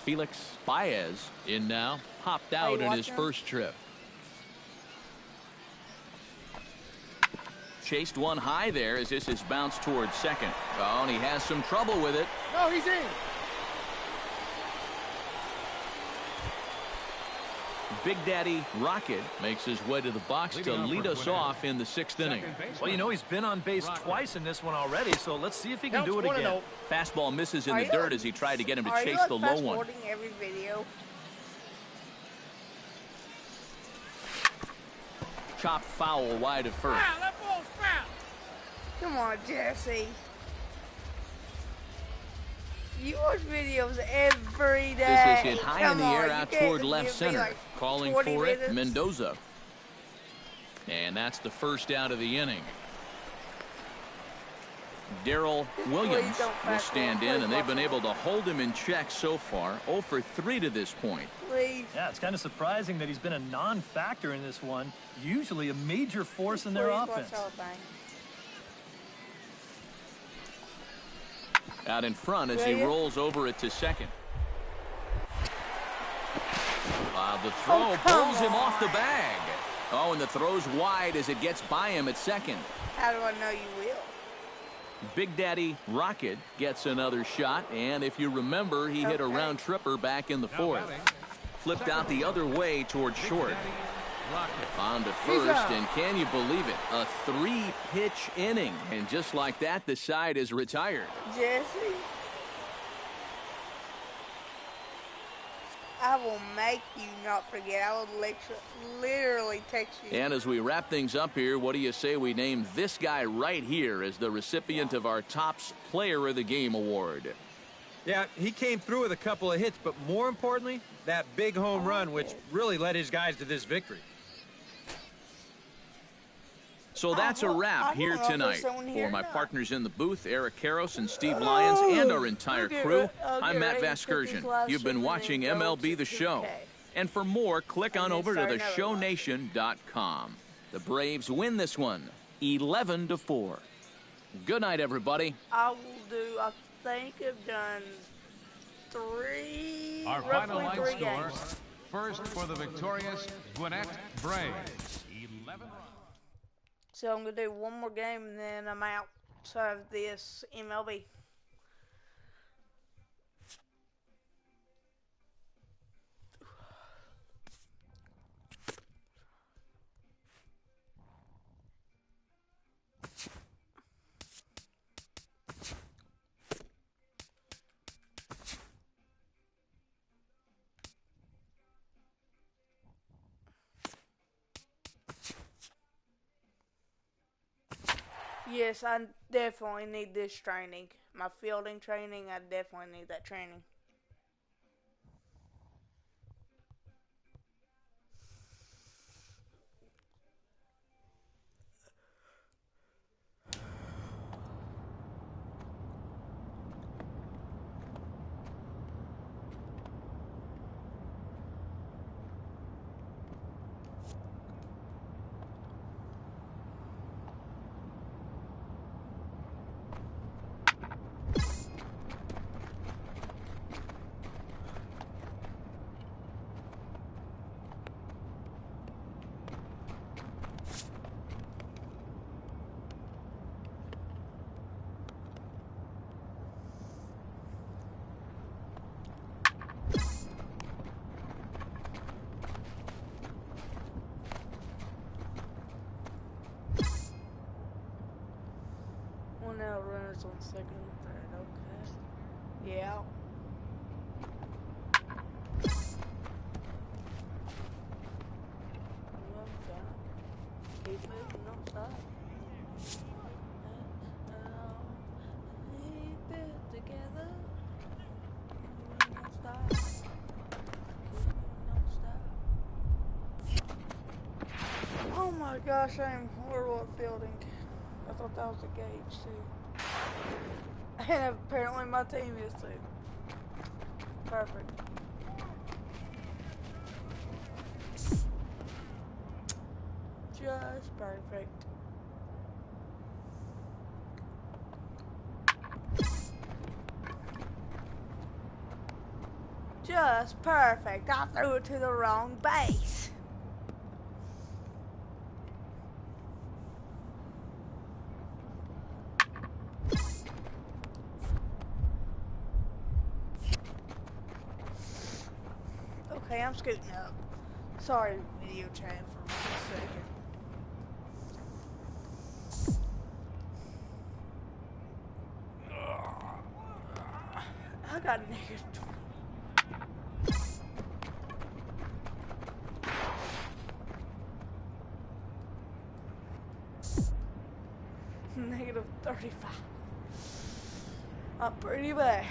[SPEAKER 3] Felix Baez in now, popped out in his first trip. Chased one high there as this is bounced towards second. Oh, and he has some trouble with it.
[SPEAKER 5] No, he's in.
[SPEAKER 3] Big Daddy Rocket makes his way to the box to lead us off in the 6th inning.
[SPEAKER 5] Well, you know, he's been on base twice in this one already, so let's see if he can do it again.
[SPEAKER 3] Fastball misses in the dirt as he tried to get him to chase the low one.
[SPEAKER 1] Every video?
[SPEAKER 3] Chop foul wide of first.
[SPEAKER 1] Come on, Jesse. You watch videos every day.
[SPEAKER 3] This is hit high in the air out toward left center.
[SPEAKER 1] Like
[SPEAKER 3] calling for it, Mendoza. And that's the first out of the inning. Darrell Williams will stand in, and they've been able to hold him in check so far. 0 for 3 to this point.
[SPEAKER 5] Yeah, it's kind of surprising that he's been a non-factor in this one. Usually a major force in their offense.
[SPEAKER 3] Out in front as he rolls over it to second. The throw pulls him off the bag. Oh, and the throw's wide as it gets by him at second.
[SPEAKER 1] How do I know you will?
[SPEAKER 3] Big Daddy Rocket gets another shot, and if you remember, he hit a round tripper back in the 4th. Flipped out the other way towards short.
[SPEAKER 6] Rocket.
[SPEAKER 3] On to first, and can you believe it? A 3-pitch inning. And just like that, the side is retired.
[SPEAKER 1] Jesse, I will make you not forget. I will literally text you.
[SPEAKER 3] And as we wrap things up here, what do you say we name this guy right here as the recipient of our Topps Player of the Game award?
[SPEAKER 7] Yeah, he came through with a couple of hits, but more importantly, that big home run, which really led his guys to this victory.
[SPEAKER 3] So that's a wrap here tonight. For my partners in the booth, Eric Karros and Steve Lyons, and our entire crew, I'm Matt Vasgersian. You've been watching MLB The Show. And for more, click on over to theshownation.com. The Braves win this one, 11-4. Good night, everybody.
[SPEAKER 1] I think I've done
[SPEAKER 6] Our final line
[SPEAKER 1] roughly 3
[SPEAKER 6] score,
[SPEAKER 1] games.
[SPEAKER 6] first for the victorious Gwinnett Braves. 11 runs.
[SPEAKER 1] So I'm going to do one more game and then I'm out of this MLB. Yes, I definitely need this training. My fielding training, I definitely need that training. Now runners on second and third, okay. Yeah. Keep moving, don't stop. Keep it together. Don't stop. Don't stop. Oh my gosh, I am horrible at fielding. I thought that was a gauge too. And apparently my team is too. Perfect. Just perfect. Just perfect. I threw it to the wrong base. Okay, I'm scooting up. Sorry, video chat for 1 second. I got negative 20. Negative 35. I'm pretty bad.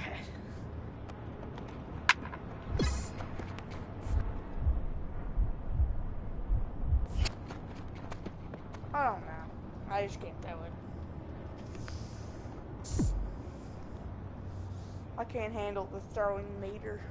[SPEAKER 1] I don't know. I just can't do it. I can't handle the throwing meter.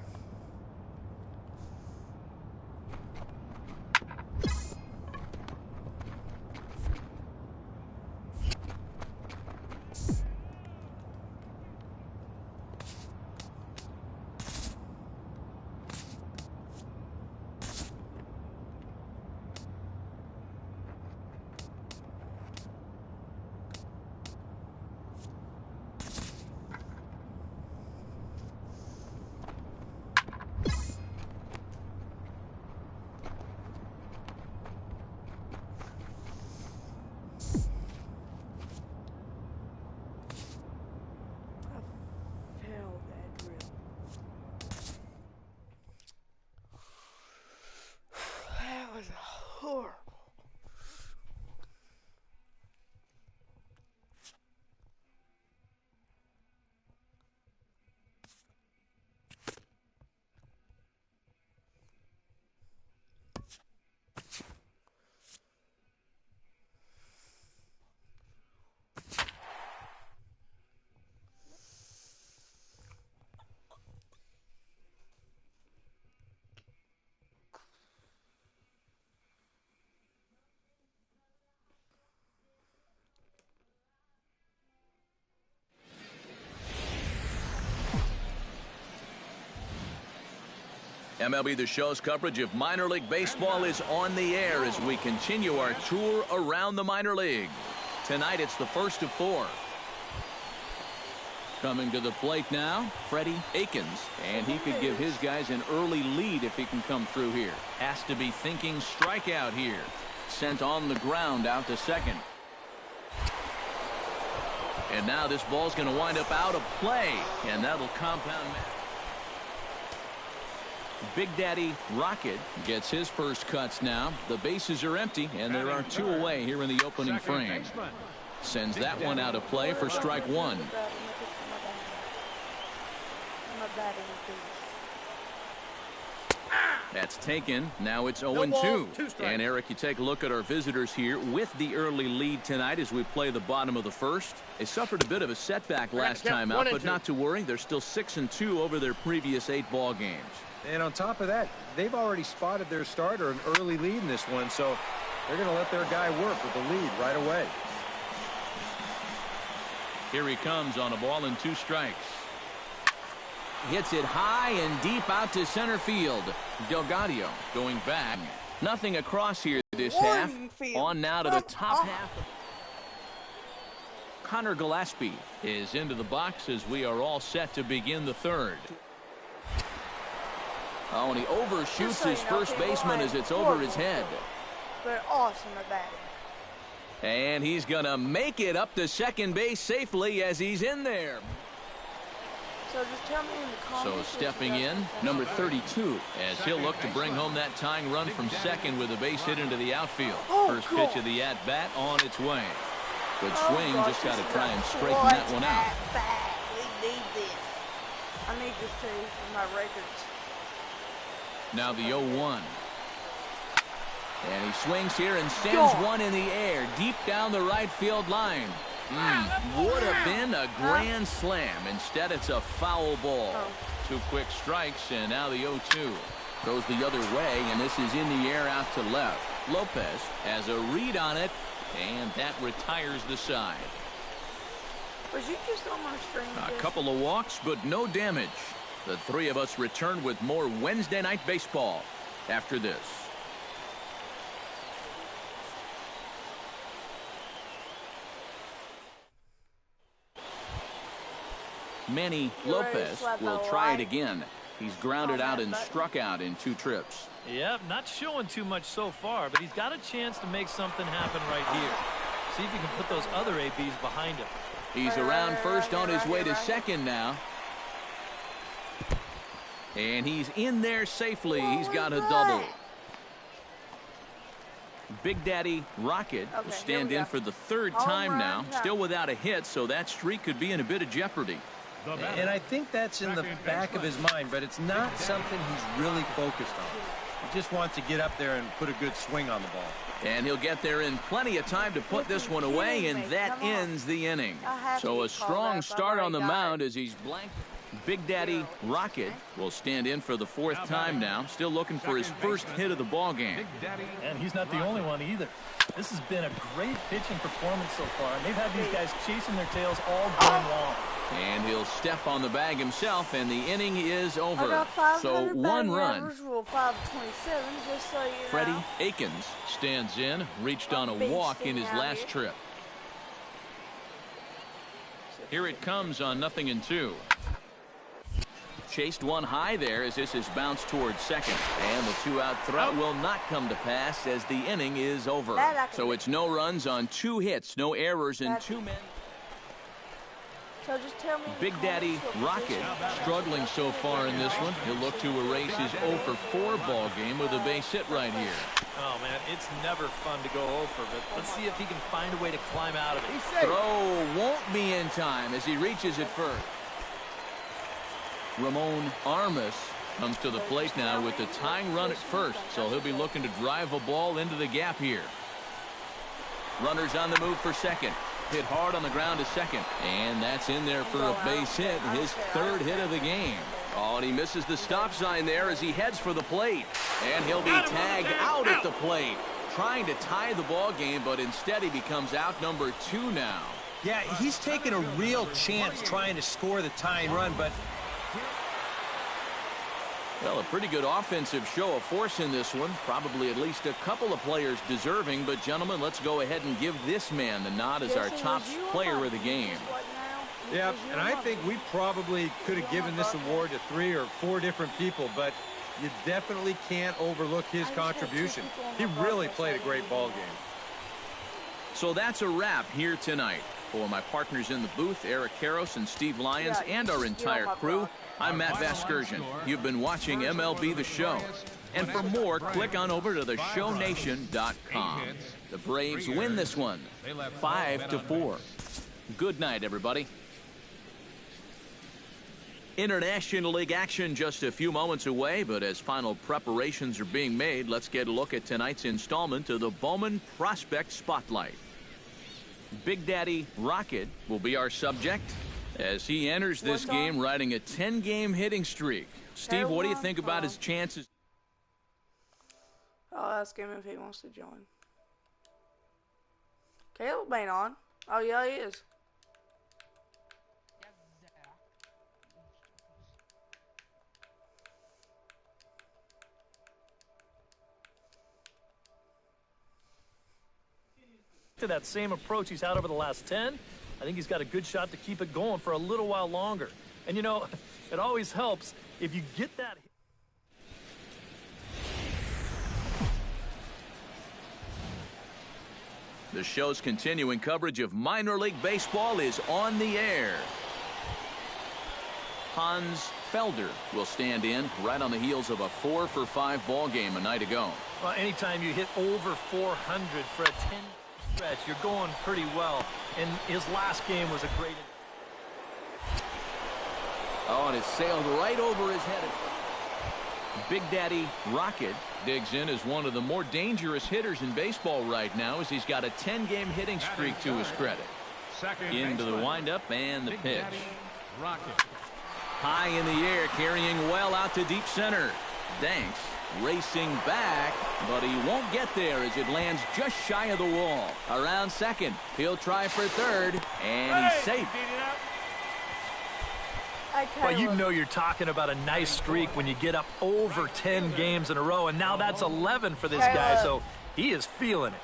[SPEAKER 3] MLB The Show's coverage of minor league baseball is on the air as we continue our tour around the minor league. Tonight it's the first of 4. Coming to the plate now, Freddie Akins. And he could give his guys an early lead if he can come through here. Has to be thinking strikeout here. Sent on the ground out to second. And now this ball's going to wind up out of play. And that'll compound. Big Daddy Rocket gets his first cuts now. The bases are empty, and there are 2 away here in the opening frame. Sends that one out of play for strike 1. That's taken. Now it's 0-2. And Eric, you take a look at our visitors here with the early lead tonight as we play the bottom of the first. They suffered a bit of a setback last time out, but not to worry. They're still 6-2 over their previous 8 ball games.
[SPEAKER 4] And on top of that, they've already spotted their starter an early lead in this one, so they're going to let their guy work with the lead right away.
[SPEAKER 3] Here he comes on a ball and 2 strikes. Hits it high and deep out to center field. Delgado going back. Nothing across here this half. On now to the top half. Connor Gillespie is into the box as we are all set to begin the third. Oh, and he overshoots his first baseman as it's over his head.
[SPEAKER 1] They're awesome at batting.
[SPEAKER 3] And he's going to make it up to second base safely as he's in there.
[SPEAKER 1] So just tell me in the comments.
[SPEAKER 3] So stepping in, number 32, as he'll look to bring home that tying run from second with a base hit into the outfield. First pitch of the at-bat on its way. Good swing, just got to try and straighten that one out.
[SPEAKER 1] We need this. I need this too for my records.
[SPEAKER 3] Now the 0-1. And he swings here and sends one in the air deep down the right field line. Would have been a grand slam. Instead, it's a foul ball. 2 quick strikes, and now the 0-2. Goes the other way, and this is in the air out to left. Lopez has a read on it, and that retires the side.
[SPEAKER 1] Was you just on my string?
[SPEAKER 3] A couple of walks, but no damage. The 3 of us return with more Wednesday night baseball after this. Manny Lopez will try it again. He's grounded out and struck out in 2 trips.
[SPEAKER 5] Yep, not showing too much so far, but he's got a chance to make something happen right here. See if he can put those other ABs behind him.
[SPEAKER 3] He's around first on his way to second now. And he's in there safely. He's got a double. Big Daddy Rocket will stand in for the 3rd time now. Still without a hit, so that streak could be in a bit of jeopardy.
[SPEAKER 4] And I think that's in the back of his mind, but it's not something he's really focused on. He just wants to get up there and put a good swing on the ball.
[SPEAKER 3] And he'll get there in plenty of time to put this one away, and that ends the inning. So a strong start on the mound as he's blank. Big Daddy Rocket will stand in for the 4th time now, still looking for his first hit of the ball game.
[SPEAKER 5] And he's not the only one either. This has been a great pitching performance so far, and they've had these guys chasing their tails all game long.
[SPEAKER 3] And he'll step on the bag himself, and the inning is over. So 1 run. Freddie Akins stands in, reached on a walk in his last trip. Here it comes on 0-2. Chased one high there as this is bounced towards second. And the 2-out threat will not come to pass as the inning is over. So it's no runs on 2 hits, no errors, and 2 men.
[SPEAKER 1] So just tell me
[SPEAKER 3] Big Daddy Rocket struggling so far in this one. He'll look to erase his 0-for-4 ball game with a base hit right here.
[SPEAKER 5] Oh, man, it's never fun to go over, but let's see if he can find a way to climb out of it.
[SPEAKER 3] Throw won't be in time as he reaches it first. Ramon Armas comes to the plate now with the tying run at first, so he'll be looking to drive a ball into the gap here. Runners on the move for second. Hit hard on the ground to second, and that's in there for a base hit, his 3rd hit of the game. Oh, and he misses the stop sign there as he heads for the plate, and he'll be tagged out at the plate, trying to tie the ball game, but instead he becomes out number 2 now.
[SPEAKER 4] Yeah, he's taking a real chance trying to score the tying run, but
[SPEAKER 3] Well, a pretty good offensive show of force in this one. Probably at least a couple of players deserving. But, gentlemen, let's go ahead and give this man the nod as our top player of the game.
[SPEAKER 4] Yeah, and I think we probably could have given this award to 3 or 4 different people, but you definitely can't overlook his contribution. He really played a great ball game.
[SPEAKER 3] So that's a wrap here tonight. For my partners in the booth, Eric Karros and Steve Lyons, and our entire crew, I'm Matt Vasgersian. You've been watching MLB The Show. And for more, click on over to theshownation.com. The Braves win this one, 5-4. Good night, everybody. International League action just a few moments away, but as final preparations are being made, let's get a look at tonight's installment of the Bowman Prospect Spotlight. Big Daddy Rocket will be our subject as he enters this game riding a 10-game hitting streak. Steve, what do you think about his chances?
[SPEAKER 1] I'll ask him if he wants to join. Caleb ain't on. Oh, yeah, he is.
[SPEAKER 5] To that same approach he's had over the last 10, I think he's got a good shot to keep it going for a little while longer. And, you know, it always helps if you get that.
[SPEAKER 3] The show's continuing coverage of minor league baseball is on the air. Hans Felder will stand in right on the heels of a 4-for-5 ball game a night ago.
[SPEAKER 5] Well, anytime you hit over 400 for a 10 stretch, you're going pretty well. And his last game was a great.
[SPEAKER 3] Oh, and it sailed right over his head. Big Daddy Rocket digs in as one of the more dangerous hitters in baseball right now, as he's got a 10-game hitting streak to his credit. Into the windup and the pitch. High in the air, carrying well out to deep center. Danks racing back, but he won't get there as it lands just shy of the wall. Around second, he'll try for third, and he's safe.
[SPEAKER 5] Well, you know you're talking about a nice streak when you get up over 10 games in a row, and now that's 11 for this guy, so he is feeling it.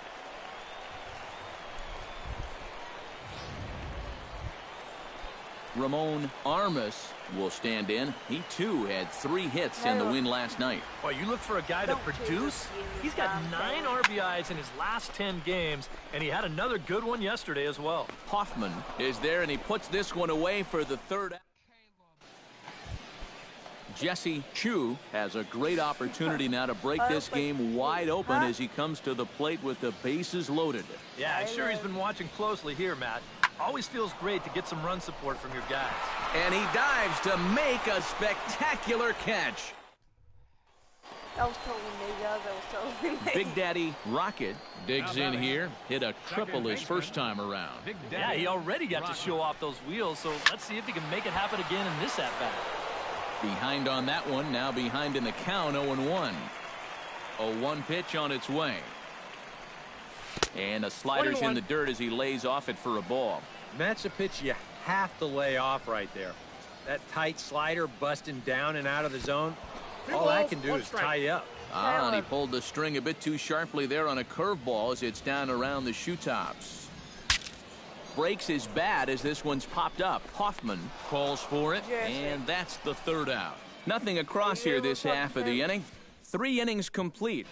[SPEAKER 3] Ramon Armas will stand in. He, too, had 3 hits in the win last night.
[SPEAKER 5] Well, you look for a guy to produce. He's got 9 RBIs in his last 10 games, and he had another good one yesterday as well.
[SPEAKER 3] Hoffman is there, and he puts this one away for the third out. Jesse Chu has a great opportunity now to break this game wide open as he comes to the plate with the bases loaded.
[SPEAKER 5] Yeah, I'm sure he's been watching closely here, Matt. Always feels great to get some run support from your guys.
[SPEAKER 3] And he dives to make a spectacular catch.
[SPEAKER 1] That was totally me, guys. That was totally me.
[SPEAKER 3] Big Daddy Rocket digs in here. Hit a triple his first time around.
[SPEAKER 5] Yeah, he already got to show off those wheels, so let's see if he can make it happen again in this at-bat.
[SPEAKER 3] Behind on that one, now behind in the count, 0-1. A 1 pitch on its way. And a slider's in the dirt as he lays off it for a ball.
[SPEAKER 4] That's a pitch you have to lay off right there. That tight slider busting down and out of the zone, all that can do is tie you up.
[SPEAKER 3] And he pulled the string a bit too sharply there on a curveball as it's down around the shoe tops. Breaks his bat as this one's popped up. Hoffman calls for it, and that's the third out. Nothing across here this half of the inning. 3 innings complete.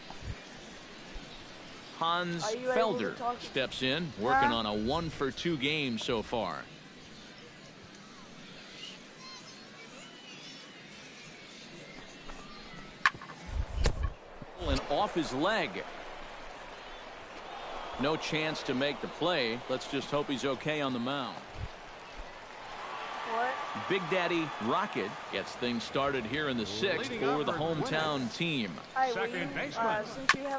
[SPEAKER 3] Hans Felder steps in, working on a 1-for-2 game so far. And off his leg. No chance to make the play. Let's just hope he's okay on the mound.
[SPEAKER 1] What?
[SPEAKER 3] Big Daddy Rocket gets things started here in the 6th for the hometown team.
[SPEAKER 1] Hey,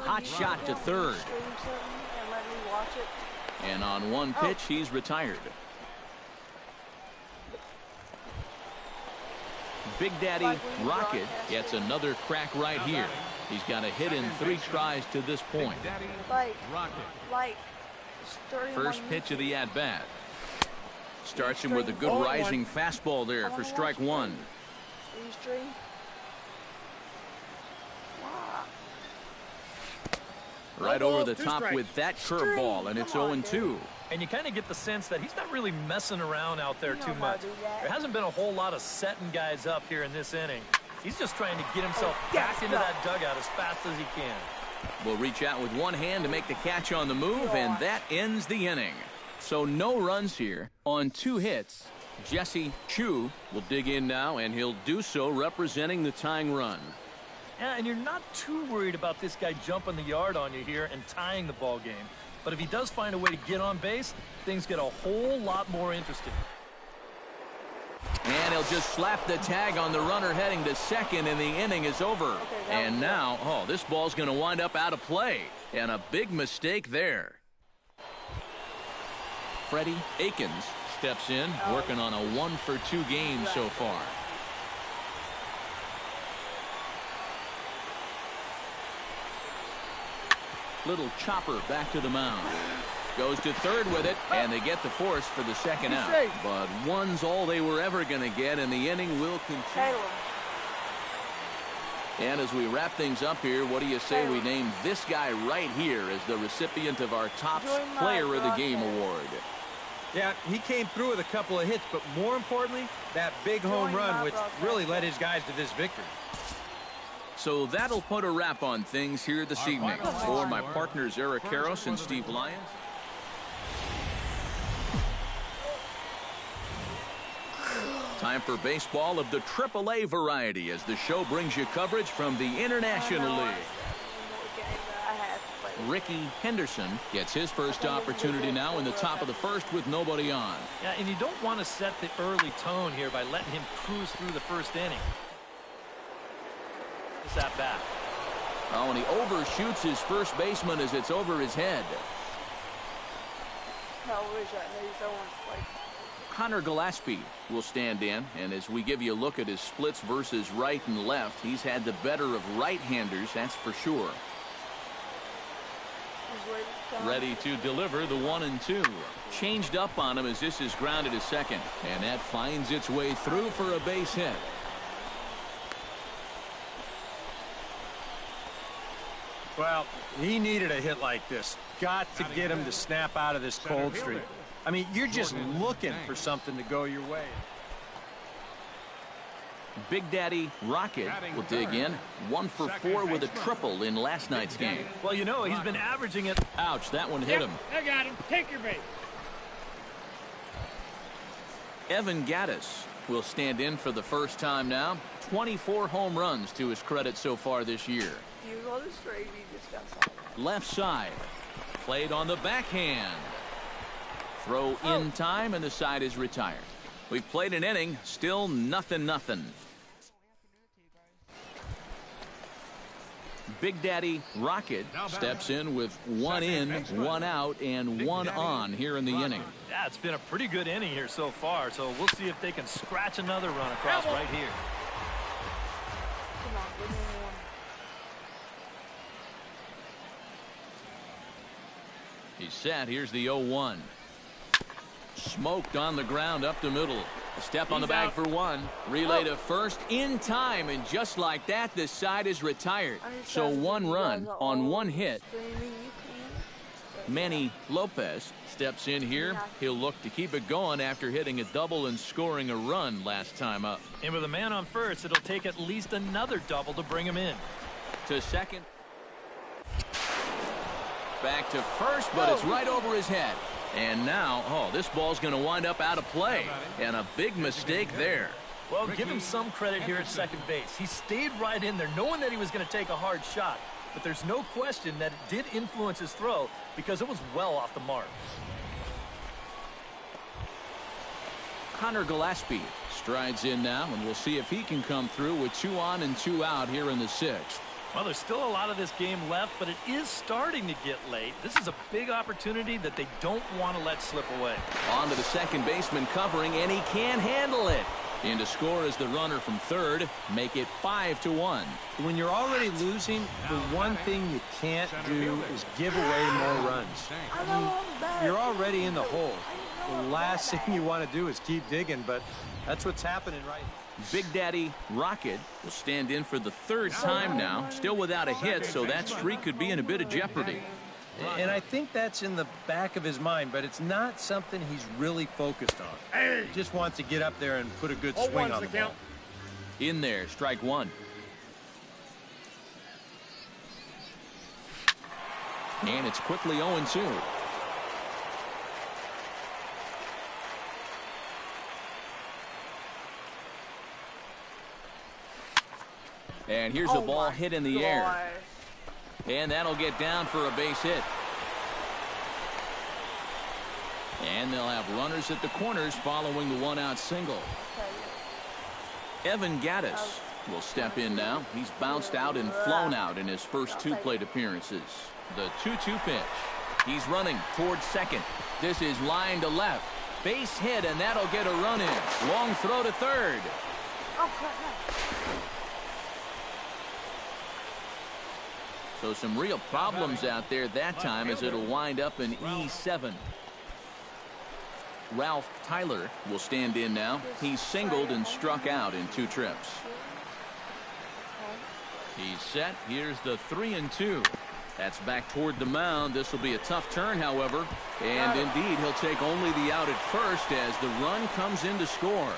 [SPEAKER 3] Hot shot to third. And on 1 pitch, he's retired. Big Daddy Rocket gets another crack right here. He's got a hit in 3 tries to this point. First pitch of the at-bat. Starts him with a good rising fastball there for strike 1. Right over the top with that curveball, and it's 0-2.
[SPEAKER 5] And you kind of get the sense that he's not really messing around out there too much. There hasn't been a whole lot of setting guys up here in this inning. He's just trying to get himself back into that dugout as fast as he can.
[SPEAKER 3] Will reach out with one hand to make the catch on the move, and that ends the inning. So no runs here on 2 hits. Jesse Chu will dig in now, and he'll do so representing the tying run.
[SPEAKER 5] Yeah, and you're not too worried about this guy jumping the yard on you here and tying the ball game. But if he does find a way to get on base, things get a whole lot more interesting.
[SPEAKER 3] And he'll just slap the tag on the runner heading to second, and the inning is over. And now, this ball's going to wind up out of play. And a big mistake there. Freddie Akins steps in, working on a 1-for-2 game so far. Little chopper back to the mound. Goes to third with it, and they get the force for the second out. But one's all they were ever going to get, and the inning will continue. And as we wrap things up here, what do you say we name this guy right here as the recipient of our top player of the game award?
[SPEAKER 7] Yeah, he came through with a couple of hits, but more importantly, that big home run, which really led his guys to this victory.
[SPEAKER 3] So that'll put a wrap on things here this evening. For my partners Eric Karros and Steve Lyons. Time for baseball of the AAA variety as the show brings you coverage from the International League. Ricky Henderson gets his first opportunity now in the top of the first with nobody on.
[SPEAKER 5] Yeah, and you don't want to set the early tone here by letting him cruise through the first inning. It's that bat.
[SPEAKER 3] Oh, and he overshoots his first baseman as it's over his head. Connor Gillespie will stand in, and as we give you a look at his splits versus right and left, he's had the better of right-handers, that's for sure. Ready to deliver the 1-2. Changed up on him as this is grounded to second, and that finds its way through for a base hit.
[SPEAKER 4] Well, he needed a hit like this. Got to get him to snap out of this cold streak. I mean, you're just looking for something to go your way.
[SPEAKER 3] Big Daddy Rocket will dig in. 1 for 4 with a triple in last night's game.
[SPEAKER 5] Well, you know, he's been averaging it.
[SPEAKER 3] Ouch, that one hit him.
[SPEAKER 8] I got him. Take your bait.
[SPEAKER 3] Evan Gattis will stand in for the first time now. 24 home runs to his credit so far this year. Left side. Played on the backhand. Throw in time, and the side is retired. We've played an inning, still 0-0. Big Daddy Rocket steps in with 1 in, 1 out, and 1 on here in the inning.
[SPEAKER 5] Yeah, it's been a pretty good inning here so far, so we'll see if they can scratch another run across right here.
[SPEAKER 1] Come on, give me one.
[SPEAKER 3] He's set. Here's the 0-1. Smoked on the ground up the middle. A step on the bag for 1. Relay to first in time, and just like that, the side is retired. So 1 run on 1 hit. Manny Lopez steps in here. He'll look to keep it going after hitting a double and scoring a run last time up.
[SPEAKER 5] And with a man on first, it'll take at least another double to bring him in.
[SPEAKER 3] To second. Back to first, but it's right over his head. And now, this ball's going to wind up out of play. And a big mistake there.
[SPEAKER 5] Well, give him some credit here at second base. He stayed right in there, knowing that he was going to take a hard shot. But there's no question that it did influence his throw because it was well off the mark.
[SPEAKER 3] Connor Gillespie strides in now, and we'll see if he can come through with 2 on and 2 out here in the 6th.
[SPEAKER 5] Well, there's still a lot of this game left, but it is starting to get late. This is a big opportunity that they don't want to let slip away.
[SPEAKER 3] On to the second baseman covering, and he can handle it. In to score is the runner from third. Make it 5-1.
[SPEAKER 4] When you're already losing, the one thing you can't do is give away more runs. I mean, you're already in the hole. The last thing you want to do is keep digging, but
[SPEAKER 5] That's what's happening right now.
[SPEAKER 3] Big Daddy Rocket will stand in for the third time now, still without a hit, so that streak could be in a bit of jeopardy.
[SPEAKER 5] And I think that's in the back of his mind, but it's not something he's really focused on. He just wants to get up there and put a good swing on the ball.
[SPEAKER 3] In there, strike one. And it's quickly 0-2. And here's a ball hit in the air. And that'll get down for a base hit. And they'll have runners at the corners following the one-out single. Evan Gattis will step in now. He's bounced out and flown out in his first two plate appearances. The 2-2 pitch. He's running towards second. This is line to left. Base hit, and that'll get a run in. Long throw to third. So some real problems out there that time, as it'll wind up in E7. Ralph Tyler will stand in now. He's singled and struck out in 2 trips. He's set. Here's the 3-2. That's back toward the mound. This will be a tough turn, however. And indeed, he'll take only the out at first as the run comes in to score.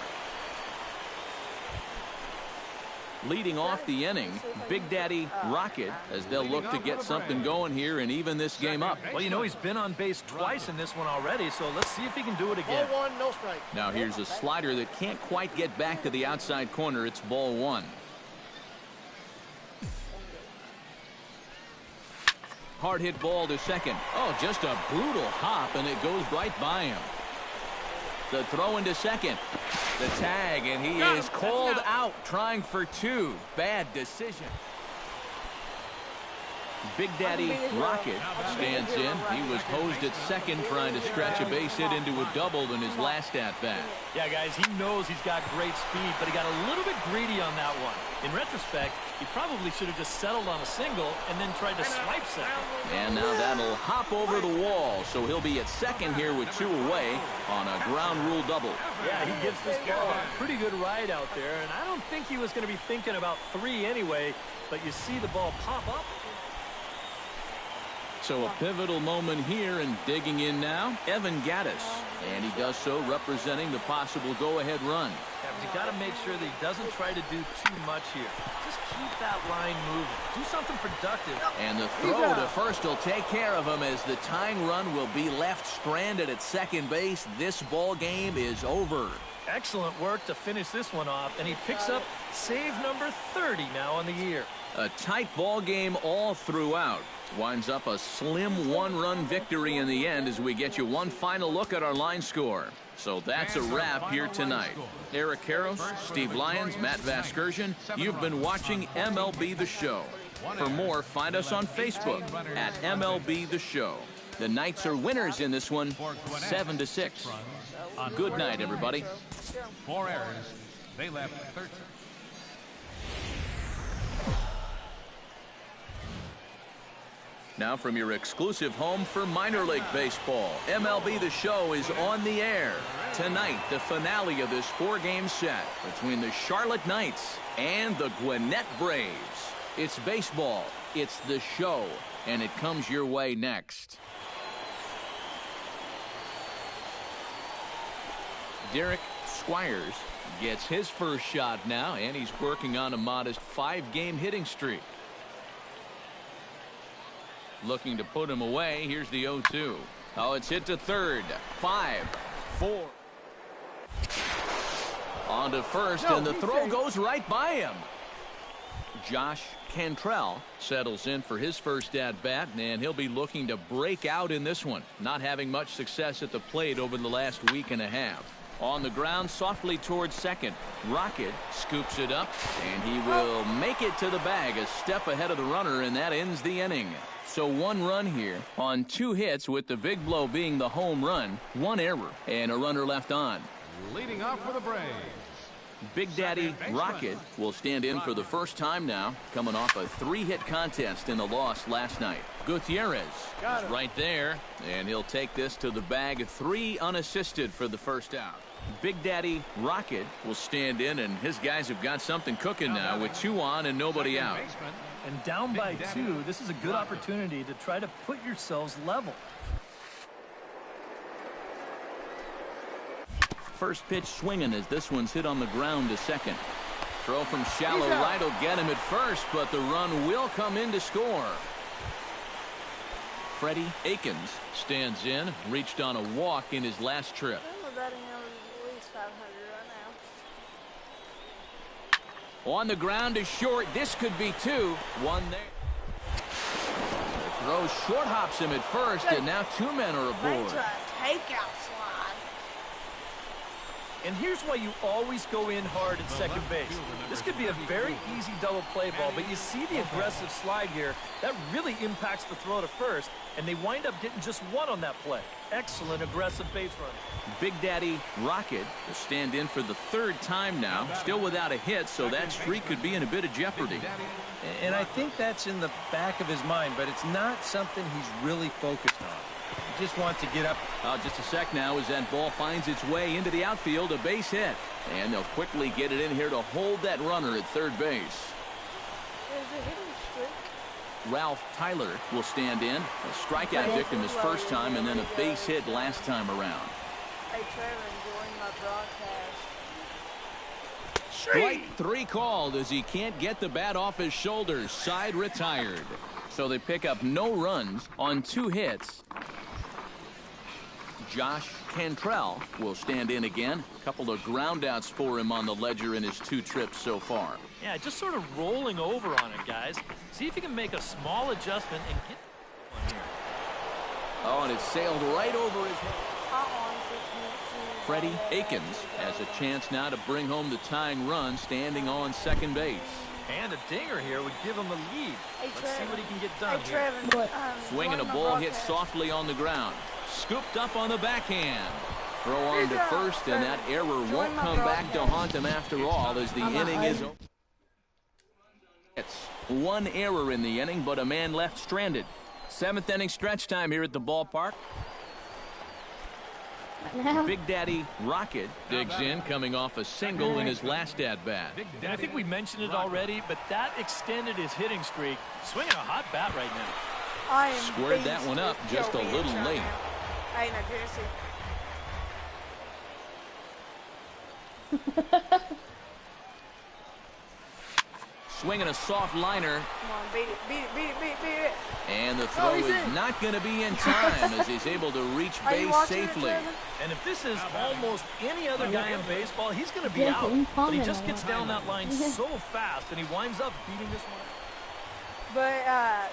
[SPEAKER 3] Leading off the inning, Big Daddy Rocket, as they'll look to get something going here and even this game up.
[SPEAKER 5] Well, you know, he's been on base twice in this one already, so let's see if he can do it again.
[SPEAKER 8] Ball 1, no strike.
[SPEAKER 3] Now here's a slider that can't quite get back to the outside corner. It's ball 1. Hard hit ball to second. Oh, just a brutal hop, and it goes right by him. The throw into second. The tag, and he is called out, trying for 2. Bad decision. Big Daddy Rocket stands in. He was hosed at second, trying to stretch a base hit into a double in his last at-bat.
[SPEAKER 5] Yeah, guys, he knows he's got great speed, but he got a little bit greedy on that one. In retrospect, he probably should have just settled on a single and then tried to swipe second.
[SPEAKER 3] And now that'll hop over the wall, so he'll be at second here with 2 away on a ground rule double.
[SPEAKER 5] Yeah, he gives this ball a pretty good ride out there, and I don't think he was going to be thinking about 3 anyway, but you see the ball pop up.
[SPEAKER 3] So a pivotal moment here, and digging in now, Evan Gattis. And he does so representing the possible go-ahead run.
[SPEAKER 5] Yeah, but you got to make sure that he doesn't try to do too much here. Just keep that line moving. Do something productive.
[SPEAKER 3] And the throw to first will take care of him as the tying run will be left stranded at second base. This ball game is over.
[SPEAKER 5] Excellent work to finish this one off, and he picks up save number 30 now on the year.
[SPEAKER 3] A tight ball game all throughout. Winds up a slim 1-run victory in the end as we get you one final look at our line score. So that's a wrap here tonight. Eric Karros, Steve Lyons, Matt Vasgersian, you've been watching MLB The Show. For more, find us on Facebook at MLB The Show. The Knights are winners in this one, 7-6. Good night, everybody.
[SPEAKER 6] 4 errors. They left 13.
[SPEAKER 3] Now from your exclusive home for minor league baseball, MLB The Show is on the air. Tonight, the finale of this 4-game set between the Charlotte Knights and the Gwinnett Braves. It's baseball, it's The Show, and it comes your way next. Derek Squires gets his first shot now, and he's working on a modest 5-game hitting streak. Looking to put him away. Here's the 0-2. Oh, it's hit to third. 5-4. On to first, and the throw goes right by him. Josh Cantrell settles in for his first at-bat, and he'll be looking to break out in this one. Not having much success at the plate over the last week and a half. On the ground, softly towards second. Rocket scoops it up, and he will make it to the bag, a step ahead of the runner, and that ends the inning. So 1 run here on 2 hits, with the big blow being the home run, 1 error, and a runner left on.
[SPEAKER 6] Leading off for the Braves,
[SPEAKER 3] Big Daddy Rocket will stand in for the first time now, coming off a 3-hit contest in a loss last night. Gutierrez is right there, and he'll take this to the bag, 3 unassisted for the first out. Big Daddy Rocket will stand in, and his guys have got something cooking now with 2 on and nobody out.
[SPEAKER 5] And down by 2, this is a good opportunity to try to put yourselves level.
[SPEAKER 3] First pitch swinging as this one's hit on the ground to second. Throw from shallow right will get him at first, but the run will come in to score. Freddie Akins stands in, reached on a walk in his last trip. On the ground is short. This could be 2. 1 there. The throw short hops him at first, and now 2 men are aboard.
[SPEAKER 1] Takeout slide.
[SPEAKER 5] And here's why you always go in hard at second base. This could be a very easy double play ball, but you see the aggressive slide here. That really impacts the throw to first, and they wind up getting just 1 on that play. Excellent aggressive base running.
[SPEAKER 3] Big Daddy Rocket will stand in for the 3rd time now, still without a hit, so that streak could be in a bit of jeopardy.
[SPEAKER 4] And I think that's in the back of his mind, but it's not something he's really focused on. He just wants to get up.
[SPEAKER 3] Just a sec now as that ball finds its way into the outfield, a base hit. And they'll quickly get it in here to hold that runner at third base.
[SPEAKER 1] There's a hitting streak.
[SPEAKER 3] Ralph Tyler will stand in. A strikeout victim his first time and then a base hit last time around.
[SPEAKER 1] Hey, Trevor, enjoying my broadcast.
[SPEAKER 3] Strike 3 called as he can't get the bat off his shoulders. Side retired. So they pick up no runs on 2 hits. Josh Cantrell will stand in again. A couple of groundouts for him on the ledger in his 2 trips so far.
[SPEAKER 5] Yeah, just sort of rolling over on it, guys. See if you can make a small adjustment and get one here.
[SPEAKER 3] Oh, and it sailed right over his head. Freddie Akins has a chance now to bring home the tying run, standing on second base.
[SPEAKER 5] And a dinger here would give him the lead. Let's see what he can get done
[SPEAKER 1] here.
[SPEAKER 3] Swinging a ball hit softly on the ground. Scooped up on the backhand. Throw on to first, and that error won't come back to haunt him after all as the inning is over. It's 1 error in the inning, but a man left stranded. 7th inning stretch time here at the ballpark. Big Daddy Rocket digs in, coming off a single in his last at-bat.
[SPEAKER 5] And I think we mentioned it already, but that extended his hitting streak. Swinging a hot bat right now.
[SPEAKER 3] Squared that one up just a little late.
[SPEAKER 1] I ain't a Jesse.
[SPEAKER 3] Swinging a soft liner.
[SPEAKER 1] Come on, beat it, beat it, beat it, beat it, beat it.
[SPEAKER 3] And the throw is not going to be in time as he's able to reach base safely.
[SPEAKER 5] And if this is almost any other guy in baseball, he's going to be out. But he just gets down that line so fast, and he winds up beating this one.
[SPEAKER 1] But,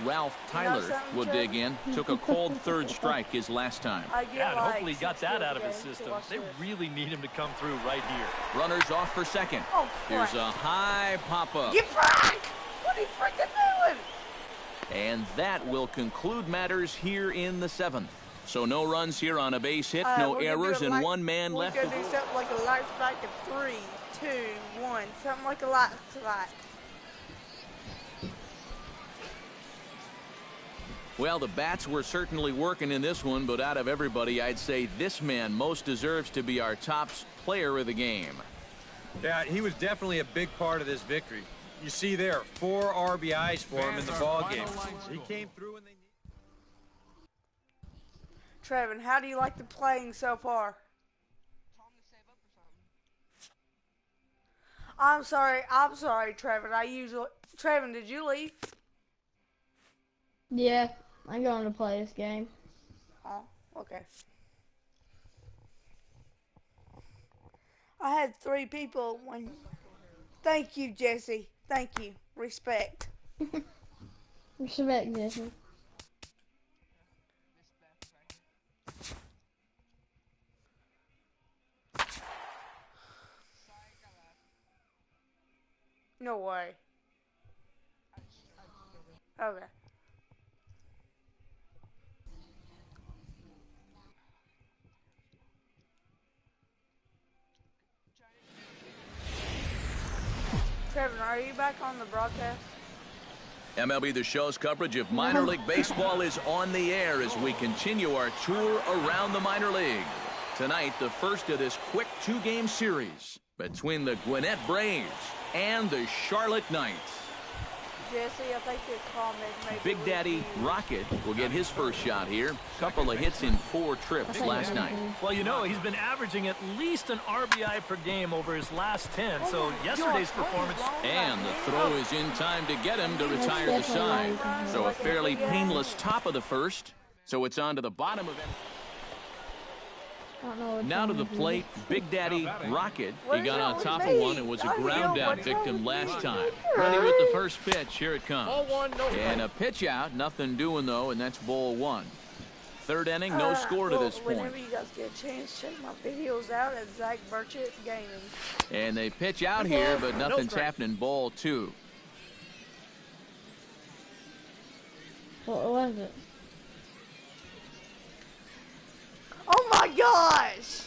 [SPEAKER 3] Ralph Tyler will dig in. Took a cold 3rd strike his last time.
[SPEAKER 5] Yeah, and hopefully he got that out of his system. They really need him to come through right here.
[SPEAKER 3] Runners off for second. Here's a high pop-up.
[SPEAKER 1] Get back! What are you freaking doing?
[SPEAKER 3] And that will conclude matters here in the 7th. So no runs here on a base hit, no errors, and 1 man left.
[SPEAKER 1] We're going to do something like a light strike of 3, 2, 1. Something like a light strike.
[SPEAKER 3] Well, the bats were certainly working in this one, but out of everybody, I'd say this man most deserves to be our top player of the game.
[SPEAKER 4] Yeah, he was definitely a big part of this victory. You see there, 4 RBIs for him in the ballgame. He came through and they...
[SPEAKER 1] Trevin, how do you like the playing so far? I'm sorry, Trevin. Trevin, did you leave?
[SPEAKER 8] Yeah, I'm going to play this game.
[SPEAKER 1] Oh, okay. I had 3 people when... Thank you, Jesse. Thank you. Respect.
[SPEAKER 8] Respect, Jesse.
[SPEAKER 1] No way. Okay. Trevin, are you back on the broadcast?
[SPEAKER 3] MLB The Show's coverage of minor league baseball is on the air as we continue our tour around the minor leagues. Tonight, the first of this quick two-game series between the Gwinnett Braves and the Charlotte Knights.
[SPEAKER 1] Jesse, I think your comment maybe
[SPEAKER 3] Big Daddy Rocket will get his first shot here. Couple of hits in 4 trips last night.
[SPEAKER 5] Well, you know, he's been averaging at least an RBI per game over his last 10, so yesterday's performance...
[SPEAKER 3] And the throw is in time to get him to retire the side. So a fairly painless top of the first. So it's on to the bottom of it. Now to the plate, Big Daddy Rocket. He got on top of one and was a ground out victim last time. Ready with the first pitch. Here it comes. And a pitch out. Nothing doing, though, and that's ball 1. Third inning, no score to this point.
[SPEAKER 1] Whenever you guys get a chance, check my videos out at Zach Burchett Gaming.
[SPEAKER 3] And they pitch out here, but nothing's happening. Ball 2.
[SPEAKER 8] What was it?
[SPEAKER 1] Oh my gosh!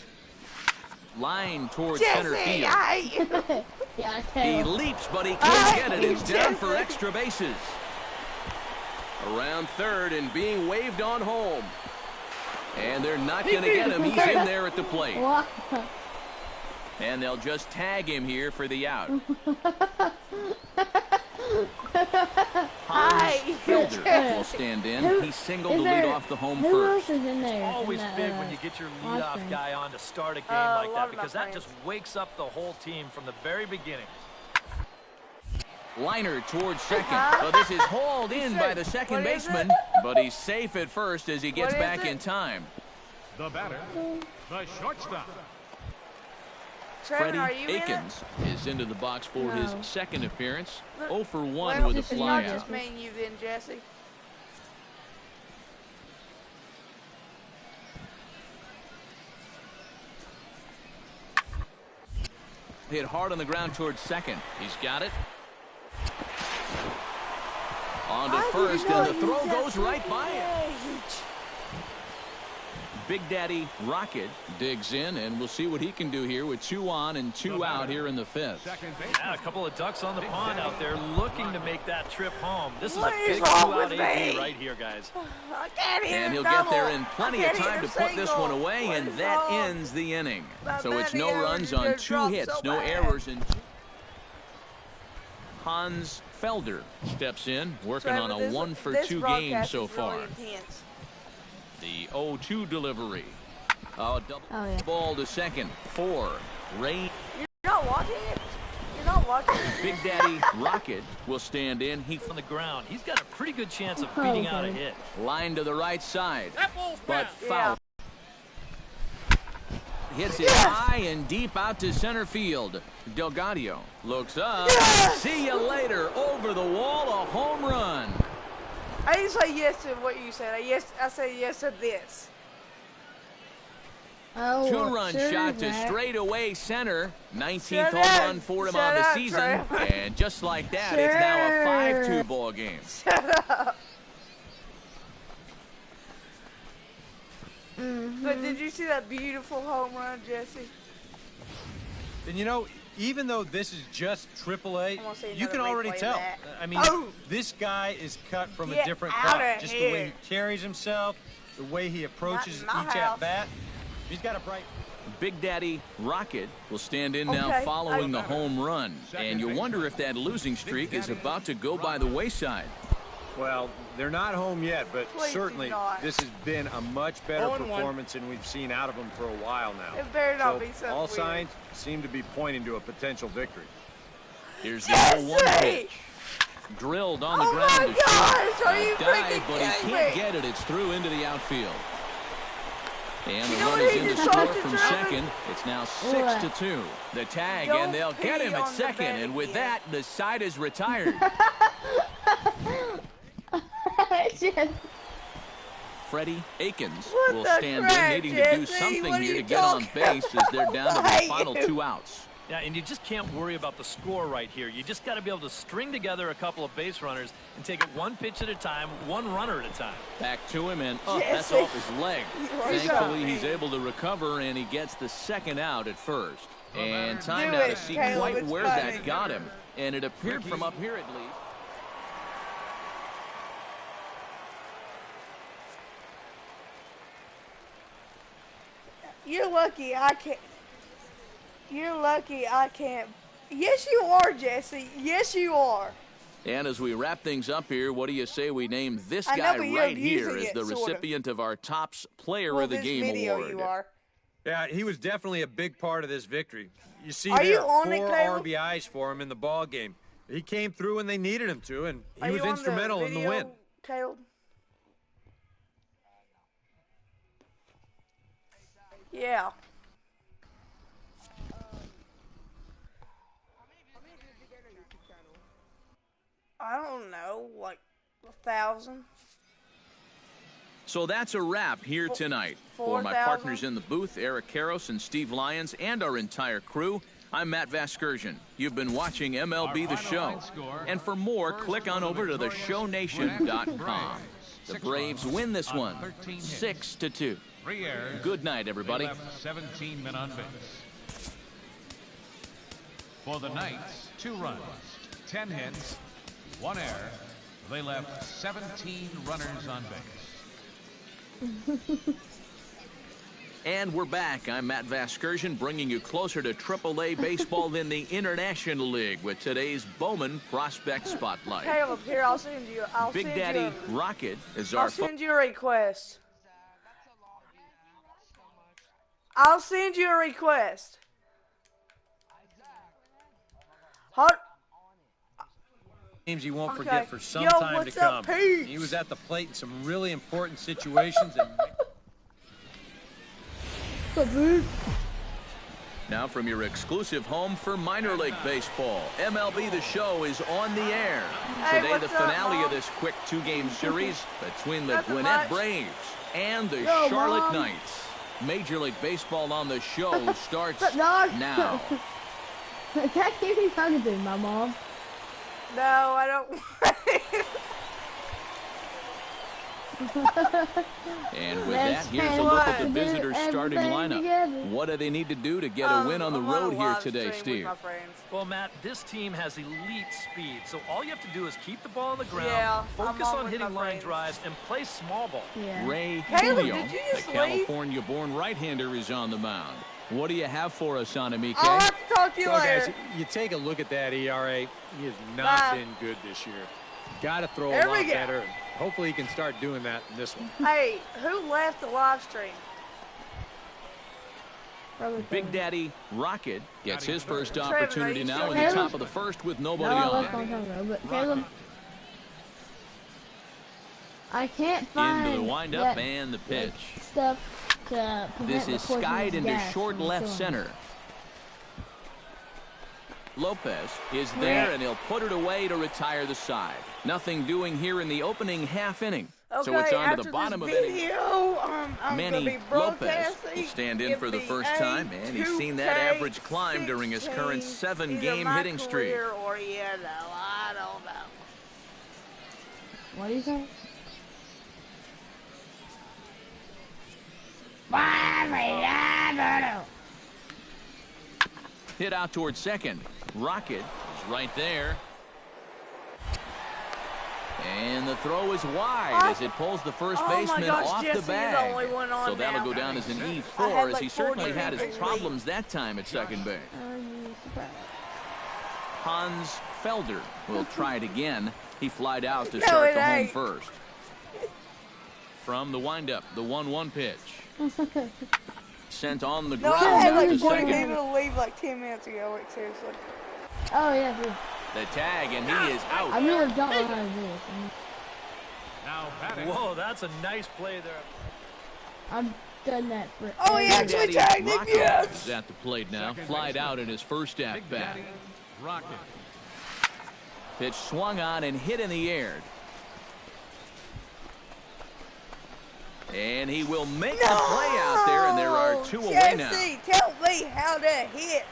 [SPEAKER 3] Line towards
[SPEAKER 1] Jesse,
[SPEAKER 3] center field.
[SPEAKER 8] Yeah, I tell.
[SPEAKER 3] He leaps, but he can't get it. It's down for extra bases. Around third and being waved on home. And they're not going to get him. He's in there at the plate.
[SPEAKER 8] What?
[SPEAKER 3] And they'll just tag him here for the out. Hans Felder will stand in. He singled to lead off the home
[SPEAKER 8] Who
[SPEAKER 3] first.
[SPEAKER 8] else is in there?
[SPEAKER 5] It's always
[SPEAKER 8] in that,
[SPEAKER 5] big when you get your leadoff
[SPEAKER 8] offense?
[SPEAKER 5] guy on to start a game like that,
[SPEAKER 1] of my
[SPEAKER 5] because that
[SPEAKER 1] friends.
[SPEAKER 5] just wakes up the whole team from the very beginning.
[SPEAKER 3] Liner towards second. Well, this is hauled in by the second
[SPEAKER 1] What is
[SPEAKER 3] baseman, but he's safe at first as he gets
[SPEAKER 1] What is
[SPEAKER 3] back
[SPEAKER 1] it?
[SPEAKER 3] in time.
[SPEAKER 6] The batter, the shortstop.
[SPEAKER 1] Trevor,
[SPEAKER 3] Freddie
[SPEAKER 1] are you
[SPEAKER 3] Akins is into the box for
[SPEAKER 8] No.
[SPEAKER 3] his second appearance.
[SPEAKER 1] Look,
[SPEAKER 3] 0 for 1
[SPEAKER 1] well,
[SPEAKER 3] with a
[SPEAKER 1] it's not
[SPEAKER 3] flyout.
[SPEAKER 1] just me and you then, Jesse.
[SPEAKER 3] Hit hard on the ground towards second. He's got it. On to first, and the throw goes right by him. Big Daddy Rocket digs in, and we'll see what he can do here with 2 on and 2 out here in the 5th.
[SPEAKER 5] Yeah, a couple of ducks on the pond out there looking to make that trip home. This is a
[SPEAKER 1] What is
[SPEAKER 5] big
[SPEAKER 1] wrong
[SPEAKER 5] 2-out
[SPEAKER 1] with
[SPEAKER 5] AB
[SPEAKER 1] me?
[SPEAKER 5] right here, guys.
[SPEAKER 1] I can't hit
[SPEAKER 3] And
[SPEAKER 1] a
[SPEAKER 3] he'll
[SPEAKER 1] double.
[SPEAKER 3] get there in plenty
[SPEAKER 1] I
[SPEAKER 3] of
[SPEAKER 1] can't
[SPEAKER 3] time
[SPEAKER 1] hit
[SPEAKER 3] to
[SPEAKER 1] a
[SPEAKER 3] put this
[SPEAKER 1] single.
[SPEAKER 3] one away,
[SPEAKER 1] What
[SPEAKER 3] and
[SPEAKER 1] is
[SPEAKER 3] that
[SPEAKER 1] wrong?
[SPEAKER 3] ends the inning.
[SPEAKER 1] My
[SPEAKER 3] So it's no
[SPEAKER 1] batting
[SPEAKER 3] runs
[SPEAKER 1] average
[SPEAKER 3] on
[SPEAKER 1] just
[SPEAKER 3] 2
[SPEAKER 1] dropped
[SPEAKER 3] hits,
[SPEAKER 1] so
[SPEAKER 3] no
[SPEAKER 1] bad.
[SPEAKER 3] errors, and Hans Felder steps in, working
[SPEAKER 1] Trevor,
[SPEAKER 3] on a
[SPEAKER 1] this
[SPEAKER 3] 1 for
[SPEAKER 1] this
[SPEAKER 3] 2 game
[SPEAKER 1] broadcast
[SPEAKER 3] so
[SPEAKER 1] is
[SPEAKER 3] far.
[SPEAKER 1] really intense.
[SPEAKER 3] The 0-2 delivery. Double
[SPEAKER 8] Oh, yeah.
[SPEAKER 3] ball to second. 4. Rain.
[SPEAKER 1] You're not watching it? You're not watching it?
[SPEAKER 3] Big Daddy Rocket will stand in. He
[SPEAKER 5] On the ground, he's got a pretty good chance of beating out a
[SPEAKER 8] Okay.
[SPEAKER 5] hit.
[SPEAKER 3] line to the right side, but
[SPEAKER 1] Yeah.
[SPEAKER 3] foul. Hits it high and deep out to center field. Delgadio looks up.
[SPEAKER 1] Yes!
[SPEAKER 3] See you later. Over the wall, a home run.
[SPEAKER 1] I didn't say yes to what you said. I said yes to this.
[SPEAKER 8] Oh,
[SPEAKER 3] 2-run
[SPEAKER 8] sure,
[SPEAKER 3] shot to
[SPEAKER 8] Zach.
[SPEAKER 3] straightaway center. 19th
[SPEAKER 1] Shut
[SPEAKER 3] home
[SPEAKER 1] up.
[SPEAKER 3] run for him
[SPEAKER 1] Shut
[SPEAKER 3] on the
[SPEAKER 1] up,
[SPEAKER 3] season.
[SPEAKER 1] Trevor.
[SPEAKER 3] And just like that, it's now a 5-2 ball game.
[SPEAKER 1] But did you see that beautiful home run, Jesse?
[SPEAKER 4] And you know, even though this is just AAA,
[SPEAKER 1] I'm gonna see
[SPEAKER 4] you can
[SPEAKER 1] another
[SPEAKER 4] already
[SPEAKER 1] replay of
[SPEAKER 4] tell.
[SPEAKER 1] that.
[SPEAKER 4] I mean,
[SPEAKER 1] Oh!
[SPEAKER 4] this guy is cut from
[SPEAKER 1] Get
[SPEAKER 4] a different
[SPEAKER 1] outta
[SPEAKER 4] cloth. Just the way
[SPEAKER 1] here.
[SPEAKER 4] he carries himself, the way he approaches
[SPEAKER 1] Not in
[SPEAKER 4] each
[SPEAKER 1] my house.
[SPEAKER 4] at-bat. He's got a bright...
[SPEAKER 3] Big Daddy Rocket will stand in now
[SPEAKER 1] Okay.
[SPEAKER 3] following the home run. And you wonder if that losing streak is about to go by the wayside.
[SPEAKER 7] Well, they're not home yet, but
[SPEAKER 1] Please do
[SPEAKER 7] certainly
[SPEAKER 1] not.
[SPEAKER 7] this has been a much better
[SPEAKER 5] 0-1.
[SPEAKER 7] performance than we've seen out of them for a while now.
[SPEAKER 1] It better not
[SPEAKER 7] So
[SPEAKER 1] be something
[SPEAKER 7] all
[SPEAKER 1] weird.
[SPEAKER 7] signs seem to be pointing to a potential victory.
[SPEAKER 3] Here's the
[SPEAKER 1] Jesse!
[SPEAKER 3] 0-1 pitch. Drilled on the
[SPEAKER 1] Oh
[SPEAKER 3] ground.
[SPEAKER 1] my
[SPEAKER 3] to short.
[SPEAKER 1] gosh, are
[SPEAKER 3] A
[SPEAKER 1] you
[SPEAKER 3] dive,
[SPEAKER 1] freaking
[SPEAKER 3] but he
[SPEAKER 1] kidding
[SPEAKER 3] can't
[SPEAKER 1] me?
[SPEAKER 3] get it. It's through into the outfield. And the
[SPEAKER 1] You know
[SPEAKER 3] run
[SPEAKER 1] what
[SPEAKER 3] is
[SPEAKER 1] he
[SPEAKER 3] in to
[SPEAKER 1] just
[SPEAKER 3] score
[SPEAKER 1] talked to
[SPEAKER 3] from
[SPEAKER 1] Trevor?
[SPEAKER 3] second. It's now 6-2. The tag,
[SPEAKER 1] Don't
[SPEAKER 3] and they'll get
[SPEAKER 1] pee
[SPEAKER 3] him at
[SPEAKER 1] on the
[SPEAKER 3] second.
[SPEAKER 1] bed
[SPEAKER 3] And with
[SPEAKER 1] again.
[SPEAKER 3] that, the side is retired.
[SPEAKER 8] Just-
[SPEAKER 3] Freddie Akins
[SPEAKER 1] What
[SPEAKER 3] will
[SPEAKER 1] the
[SPEAKER 3] stand
[SPEAKER 1] crap,
[SPEAKER 3] in, needing to do
[SPEAKER 1] Jesse?
[SPEAKER 3] something
[SPEAKER 1] What are
[SPEAKER 3] here
[SPEAKER 1] you
[SPEAKER 3] to get on
[SPEAKER 1] talking
[SPEAKER 3] base as they're down to the
[SPEAKER 1] about?
[SPEAKER 3] final 2 outs.
[SPEAKER 5] Yeah, and you just can't worry about the score right here. You just got to be able to string together a couple of base runners and take it one pitch at a time, one runner at a time.
[SPEAKER 3] Back to him, and that's
[SPEAKER 1] Jesse.
[SPEAKER 3] off his leg.
[SPEAKER 1] You are
[SPEAKER 3] Thankfully,
[SPEAKER 1] so
[SPEAKER 3] he's
[SPEAKER 1] mean.
[SPEAKER 3] able to recover, and he gets the second out at first. And time
[SPEAKER 1] Do
[SPEAKER 3] now
[SPEAKER 1] it,
[SPEAKER 3] to see
[SPEAKER 1] Caleb,
[SPEAKER 3] quite
[SPEAKER 1] it's
[SPEAKER 3] where
[SPEAKER 1] funny.
[SPEAKER 3] that got him. And it appeared from up here at least.
[SPEAKER 1] You're lucky I can't. You're lucky I can't. Yes, you are, Jesse. Yes, you are.
[SPEAKER 3] And as we wrap things up here, what do you say we name this guy right here as the recipient of our Tops Player of the Game award?
[SPEAKER 1] You are.
[SPEAKER 4] Yeah, he was definitely a big part of this victory. You see,
[SPEAKER 1] Are
[SPEAKER 4] there
[SPEAKER 1] you
[SPEAKER 4] are
[SPEAKER 1] on
[SPEAKER 4] 4
[SPEAKER 1] it, Caleb?
[SPEAKER 4] RBIs for him in the ball game. He came through when they needed him to, and he
[SPEAKER 1] Are
[SPEAKER 4] was
[SPEAKER 1] you on
[SPEAKER 4] instrumental
[SPEAKER 1] the
[SPEAKER 4] in the
[SPEAKER 1] video,
[SPEAKER 4] win.
[SPEAKER 1] Caleb? Yeah. I don't know, like 1,000.
[SPEAKER 3] So that's a wrap here tonight. For my partners in the booth, Eric Karros and Steve Lyons, and our entire crew, I'm Matt Vasgersian. You've been watching MLB The Show. And for more, click on over to theshownation.com. The Braves win this one, 6-2. Good night, everybody.
[SPEAKER 6] 17 men on base. For the Knights, 2 runs, 10 hits, 1 error. They left 17 runners on base.
[SPEAKER 3] And we're back. I'm Matt Vasgersian, bringing you closer to AAA baseball in the International League with today's Bowman Prospect Spotlight.
[SPEAKER 1] Caleb, here, I'll send you.
[SPEAKER 3] Big Daddy Rocket is
[SPEAKER 1] I'll send you a request. I'll send you a request.
[SPEAKER 4] Games you won't forget for some time to come. He was at the plate in some really important situations. And now from your exclusive home for minor league baseball, MLB The Show is on the air. Today, the finale of this quick 2-game series between the Gwinnett Braves and the Charlotte Knights. Major League Baseball on the Show starts now.
[SPEAKER 8] That gave me talking to my mom.
[SPEAKER 1] No, I don't.
[SPEAKER 3] And with that, here's a look at the visitors' starting lineup. What do they need to do to get a win on the road here today, Steve?
[SPEAKER 5] Well, Matt, this team has elite speed, so all you have to do is keep the ball on the ground, focus on hitting line drives, and play small ball.
[SPEAKER 8] Yeah.
[SPEAKER 3] Ray Julio, the California-born right-hander, is on the mound. What do you have for us on him,
[SPEAKER 1] I'll have to talk to you later.
[SPEAKER 4] Guys, you take a look at that ERA. He has not been good this year. Got to throw a lot better. And hopefully he can start doing that in this one.
[SPEAKER 1] Hey, who left the live stream?
[SPEAKER 3] Big Daddy Rocket gets his first opportunity now in the top of the first with nobody on.
[SPEAKER 8] But Caleb, I can't find
[SPEAKER 3] into the windup and the pitch.
[SPEAKER 8] Stuff to
[SPEAKER 3] this is skied into short left center. Lopez is there, and he'll put it away to retire the side. Nothing doing here in the opening half inning.
[SPEAKER 1] Okay,
[SPEAKER 3] so it's on to the bottom of inning.
[SPEAKER 1] Manny
[SPEAKER 3] Lopez will stand in for the first time, and he's seen that average climb during his current 7-game hitting streak.
[SPEAKER 1] Or I don't know.
[SPEAKER 8] What do you say?
[SPEAKER 3] Hit out towards second. Rocket is right there. And the throw is wide as it pulls the first baseman off the bag. So that'll go down as an E4 as he certainly had his problems that time at second base. Hans Felder will try it again. He flied out to start the home first. From the windup, the 1-1 pitch. Sent on the ground out to second.
[SPEAKER 1] He to leave like 10 minutes ago, like seriously.
[SPEAKER 8] Oh yeah, dude.
[SPEAKER 3] The tag, and he is out.
[SPEAKER 8] I really don't know how to do it.
[SPEAKER 6] Now batting.
[SPEAKER 5] Whoa, that's a nice play there.
[SPEAKER 8] I've done that for.
[SPEAKER 1] Oh, he actually tagged him, yes.
[SPEAKER 3] Is at the plate now. Flied out in his first at bat.
[SPEAKER 6] Rocket.
[SPEAKER 3] Pitch swung on and hit in the air. And he will make the play out there, and there are 2 away now.
[SPEAKER 1] Jesse, tell me how to hit.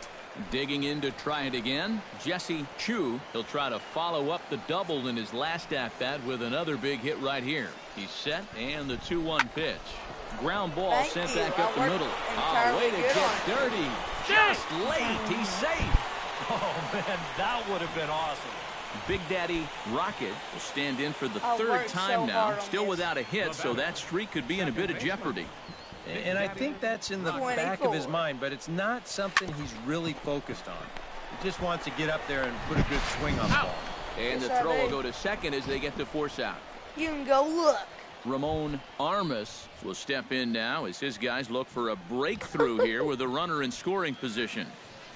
[SPEAKER 3] Digging in to try it again, Jesse Chu. He'll try to follow up the double in his last at-bat with another big hit right here. He's set, and the 2-1 pitch. Ground ball sent back up the middle. Way to get dirty. Just late. He's safe.
[SPEAKER 5] Oh, man, that would have been awesome.
[SPEAKER 3] Big Daddy Rocket will stand in for the third time now. Still without a hit, so that streak could be in a bit of jeopardy.
[SPEAKER 4] And I think that's in the back of his mind, but it's not something he's really focused on. He just wants to get up there and put a good swing on the ball.
[SPEAKER 3] And the throw will go to second as they get the force out.
[SPEAKER 1] You can go look.
[SPEAKER 3] Ramon Armas will step in now as his guys look for a breakthrough here with a runner in scoring position.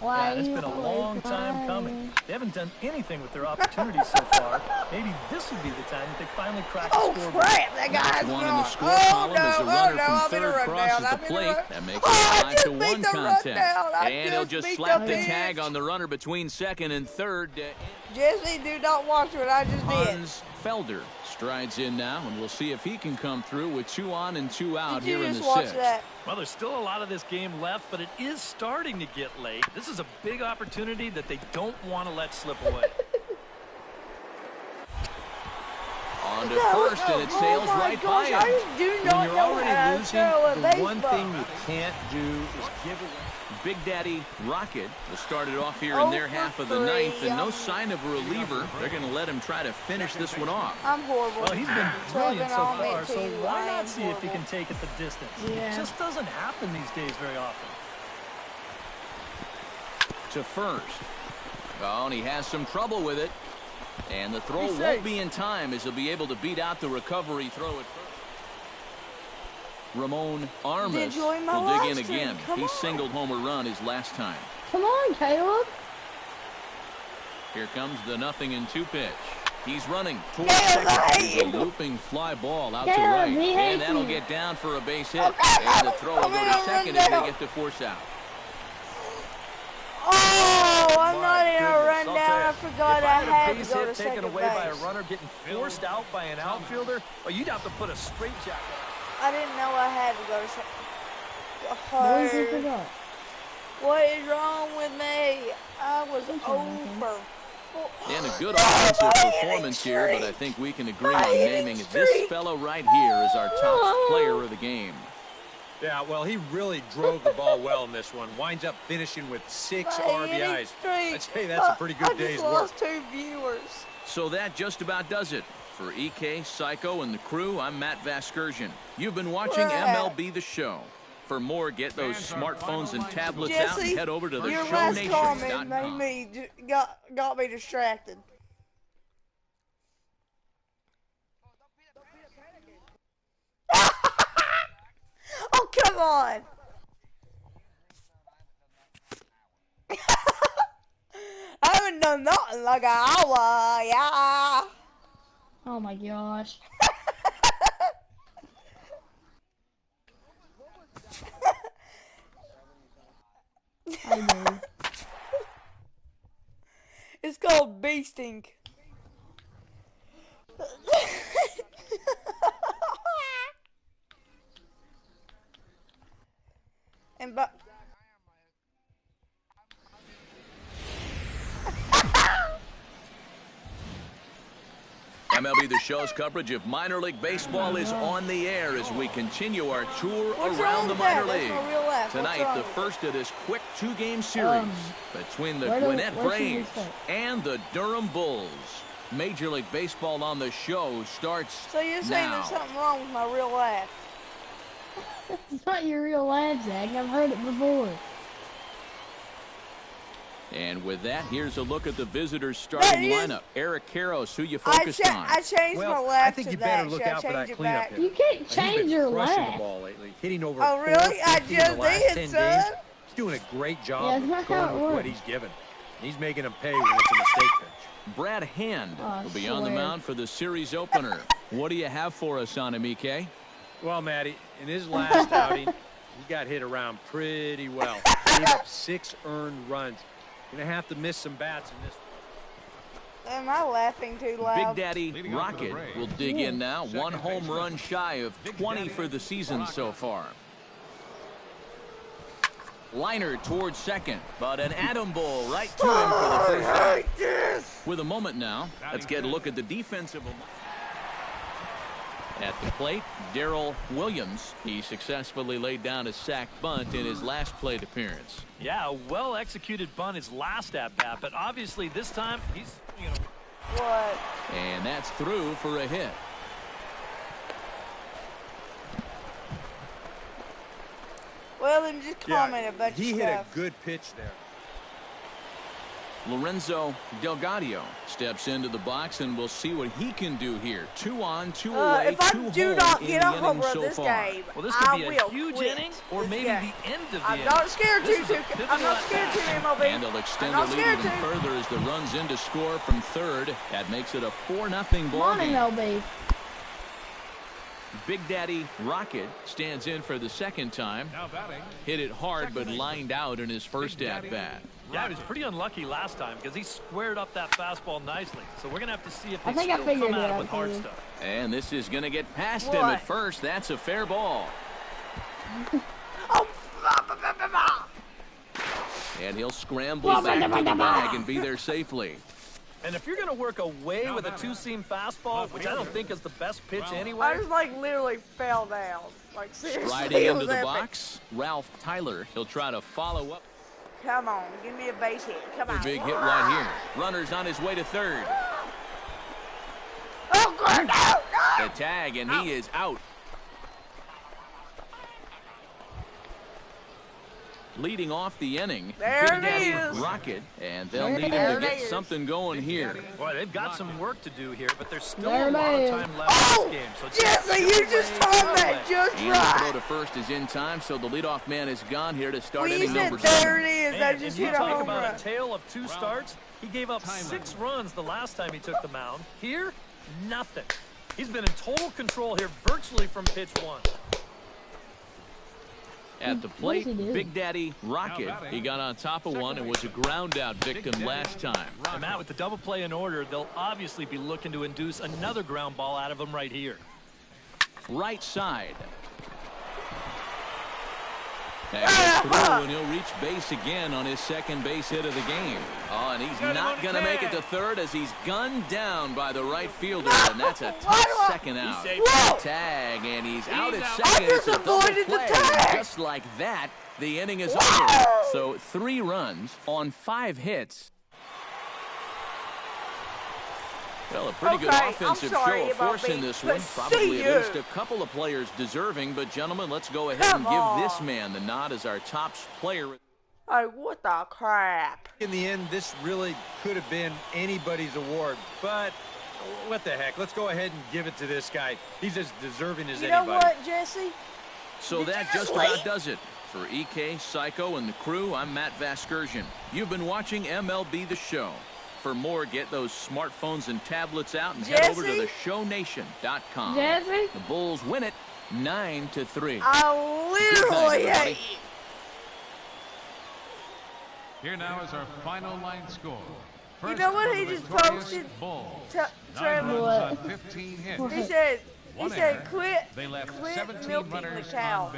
[SPEAKER 5] Yeah, it's been a long time coming. They haven't done anything with their opportunities so far. Maybe this would be the time that they finally crack the scoreboard.
[SPEAKER 1] Oh, crap. That guy's
[SPEAKER 3] One in the score column as a runner from third crosses the plate. That makes it a 5-1 contest. And he'll just slap the tag on the runner between second and third.
[SPEAKER 1] Jesse, do not watch what I just did.
[SPEAKER 3] Hans Felder strides in now, and we'll see if he can come through with 2 on and 2 out here in the sixth.
[SPEAKER 5] Well, there's still a lot of this game left, but it is starting to get late. This is a big opportunity that they don't want to let slip away.
[SPEAKER 3] On to first, and it sails right by him.
[SPEAKER 4] When you're already losing, the one thing you can't do is give away.
[SPEAKER 3] Big Daddy Rocket will start it off here in their half of the ninth, and no sign of a reliever. They're going to let him try to finish this one off.
[SPEAKER 1] I'm horrible.
[SPEAKER 5] Well, he's been brilliant so far, so why not see if he can take it the distance?
[SPEAKER 8] Yeah.
[SPEAKER 5] It just doesn't happen these days very often.
[SPEAKER 3] To first. Oh, and he has some trouble with it. And the throw won't be in time as he'll be able to beat out the recovery throw at first. Ramon Armas will dig in again. He singled home a run his last time.
[SPEAKER 8] Come on, Caleb.
[SPEAKER 3] Here comes the 0-2 pitch. He's running towards second. A looping fly ball out to right. And that'll get down for a base hit. And the throw will go to second as they get the force out.
[SPEAKER 1] Oh, I'm not in a rundown. I forgot I had to go to second
[SPEAKER 5] taken away
[SPEAKER 1] base.
[SPEAKER 5] by a runner getting forced out by an outfielder, or you'd have to put a straitjacket.
[SPEAKER 1] I didn't know I had to go to second. What is wrong with me? I was over.
[SPEAKER 3] And a good offensive performance here, but I think we can agree on naming this fellow right here as our top player of the game.
[SPEAKER 4] Yeah, well, he really drove the ball well in this one. Winds up finishing with 6 RBIs. I'd say that's a pretty good day's work.
[SPEAKER 1] I just lost 2 viewers.
[SPEAKER 3] So that just about does it. For EK, Psycho, and the crew, I'm Matt Vasgersian. You've been watching MLB The Show. For more, get those smartphones and tablets out and head over to theshownation.com.
[SPEAKER 1] Your last comment made me, got me distracted. Oh, come on. I haven't done nothing like an hour, yeah.
[SPEAKER 8] Oh my gosh. I know.
[SPEAKER 1] It's called bee stink. And but
[SPEAKER 3] MLB The Show's coverage of minor league baseball is on the air as we continue our tour around the minor leagues. Tonight, the first of this quick 2-game series between the Gwinnett Braves and the Durham Bulls. Major League Baseball on the show starts
[SPEAKER 1] So you're saying there's something wrong with my real laugh?
[SPEAKER 8] It's not your real laugh, Zach. I've heard it before.
[SPEAKER 3] And with that, here's a look at the visitors' starting lineup. Eric Karros, who you focused on.
[SPEAKER 1] I changed my laugh.
[SPEAKER 4] I think you better look out for that cleanup hit.
[SPEAKER 8] You can't change your
[SPEAKER 4] He's been crushing the
[SPEAKER 8] laugh.
[SPEAKER 4] ball lately, hitting over.
[SPEAKER 1] Oh, really? I just
[SPEAKER 4] in the last 10
[SPEAKER 1] did,
[SPEAKER 4] games.
[SPEAKER 1] son.
[SPEAKER 4] He's doing a great
[SPEAKER 8] Yeah,
[SPEAKER 4] job
[SPEAKER 8] that's not
[SPEAKER 4] of
[SPEAKER 8] how
[SPEAKER 4] going
[SPEAKER 8] it
[SPEAKER 4] with what
[SPEAKER 8] works.
[SPEAKER 4] he's given. He's making them pay when it's a mistake pitch.
[SPEAKER 3] Brad Hand will be on the
[SPEAKER 8] swear.
[SPEAKER 3] mound for the series opener. What do you have for us on him, EK?
[SPEAKER 4] Well, Matty, in his last outing, he got hit around pretty well. Gave up 6 earned runs. Gonna have to miss some bats in this.
[SPEAKER 1] Am I laughing too loud?
[SPEAKER 3] Big Daddy Rocket will dig in now. 1 home run shy of 20 for the season so far. Liner towards second, but an atom ball right to him for the first out. With a moment now, let's get a look at the defensive. At the plate, Darrell Williams. He successfully laid down a sac bunt in his last plate appearance.
[SPEAKER 5] Yeah, a well-executed bunt his last at-bat, but obviously this time he's,
[SPEAKER 1] What?
[SPEAKER 3] And that's through for a hit.
[SPEAKER 1] Well, then just comment a bunch of stuff.
[SPEAKER 7] He hit a good pitch there.
[SPEAKER 3] Lorenzo Delgadio steps into the box, and we'll see what he can do here. 2 on, 2 away, 2 home in the inning so far.
[SPEAKER 5] Well, this could be a huge inning, or maybe the end of the inning.
[SPEAKER 1] I'm not scared to. I'm not scared to, MLB.
[SPEAKER 3] And they'll extend the lead even further as the runs in to score from third. That makes it a 4-0 ball game.
[SPEAKER 8] MLB.
[SPEAKER 3] Big Daddy Rocket stands in for the second time. Hit it hard, but lined out in his first at-bat.
[SPEAKER 5] Yeah, he was pretty unlucky last time because he squared up that fastball nicely. So we're going to have to see if they
[SPEAKER 8] I
[SPEAKER 5] still come at it with hard stuff.
[SPEAKER 3] And this is going to get past him at first. That's a fair ball. And he'll scramble back to the bag and be there safely.
[SPEAKER 5] And if you're going to work away with a two-seam fastball, which I don't think is the best pitch anyway.
[SPEAKER 1] I just literally fell down. Seriously.
[SPEAKER 3] Striding into the box, Ralph Tyler. He'll try to follow up.
[SPEAKER 1] Come on, give me a base hit. Come on.
[SPEAKER 3] A big hit right here. Runner's on his way to third.
[SPEAKER 1] Oh, God, no!
[SPEAKER 3] The tag, and he is out. Leading off the inning, Big Daddy Rocket, and they'll need him to get something going here.
[SPEAKER 5] Boy, they've got some work to do here, but there's still a lot of time left in this game. So
[SPEAKER 1] Jesse, you just told that just
[SPEAKER 3] and
[SPEAKER 1] right.
[SPEAKER 3] The throw to first is in time, so the leadoff man is gone here to start inning number 7.
[SPEAKER 1] There it is. I just hit a home run.
[SPEAKER 5] Talk about a tale of 2 starts. He gave up 6 runs the last time he took the mound. Here, nothing. He's been in total control here virtually from pitch 1.
[SPEAKER 3] At the plate, Big Daddy Rocket. He got on top of one and was a ground out victim last time.
[SPEAKER 5] And Matt, with the double play in order, they'll obviously be looking to induce another ground ball out of him right here.
[SPEAKER 3] Right side. That goes through, and he'll reach base again on his second base hit of the game. Oh, and he's not going to make it to third as he's gunned down by the right fielder, and that's a tough second out. Tag, and he's out at second. It's a double play. Just like that, the inning is over. So 3 runs on 5 hits. Well, a pretty good offensive show of force in this one. Probably at least a couple of players deserving. But, gentlemen, let's go ahead and give this man the nod as our top player.
[SPEAKER 1] Hey, what the crap?
[SPEAKER 7] In the end, this really could have been anybody's award. But what the heck? Let's go ahead and give it to this guy. He's as deserving as anybody.
[SPEAKER 1] You know what, Jesse?
[SPEAKER 3] So that just about does it. For EK, Psycho, and the crew, I'm Matt Vasgersian. You've been watching MLB The Show. For more, get those smartphones and tablets out and head over to theshownation.com.
[SPEAKER 8] Jesse?
[SPEAKER 3] The Bulls win it 9-3.
[SPEAKER 1] I literally hate you.
[SPEAKER 6] Here now is our final line score. First,
[SPEAKER 1] you know what he just posted? Trevor.
[SPEAKER 6] 15 hits.
[SPEAKER 1] He said, quit
[SPEAKER 6] milking
[SPEAKER 1] the cow.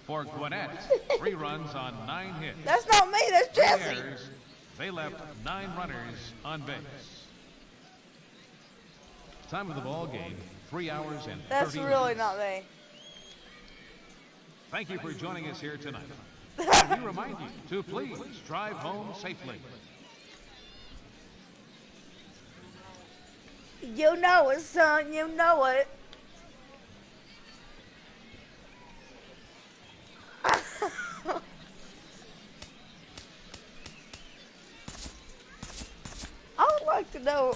[SPEAKER 6] For Gwinnett, 3 runs on 9 hits.
[SPEAKER 1] That's not me, that's Jesse.
[SPEAKER 6] They left 9 runners on base. Time of the ball game, 3 hours and 30
[SPEAKER 1] That's really
[SPEAKER 6] minutes.
[SPEAKER 1] not me.
[SPEAKER 6] Thank you for joining us here tonight. And we remind you to please drive home safely.
[SPEAKER 1] You know it, son, you know it. I would like to know,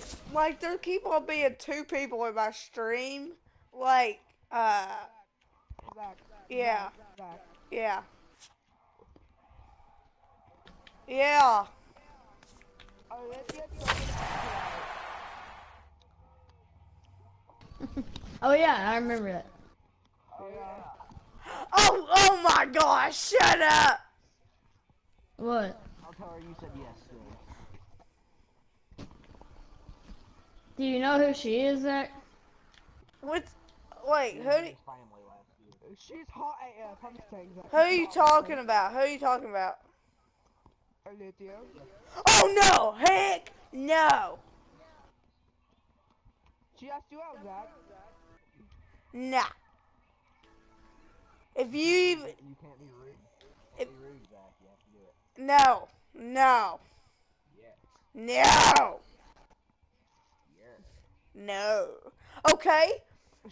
[SPEAKER 1] there keep on being 2 people in my stream. Yeah. Yeah. Yeah.
[SPEAKER 8] Oh yeah, I remember that.
[SPEAKER 1] Oh my gosh, shut up!
[SPEAKER 8] What?
[SPEAKER 2] I'll tell her you said yes to
[SPEAKER 8] Do you know who she is, Zach?
[SPEAKER 1] Wait,
[SPEAKER 2] She's hot at pump tanks.
[SPEAKER 1] who are you talking about? Who are you talking about?
[SPEAKER 2] Olivia.
[SPEAKER 1] Oh no! Heck no!
[SPEAKER 2] She asked you out, Zach.
[SPEAKER 1] Nah. If you even...
[SPEAKER 2] You can't be rude. Be rude, Zach. You have to do it.
[SPEAKER 1] No. No.
[SPEAKER 2] Yes.
[SPEAKER 1] No.
[SPEAKER 2] Yes.
[SPEAKER 1] No. Okay.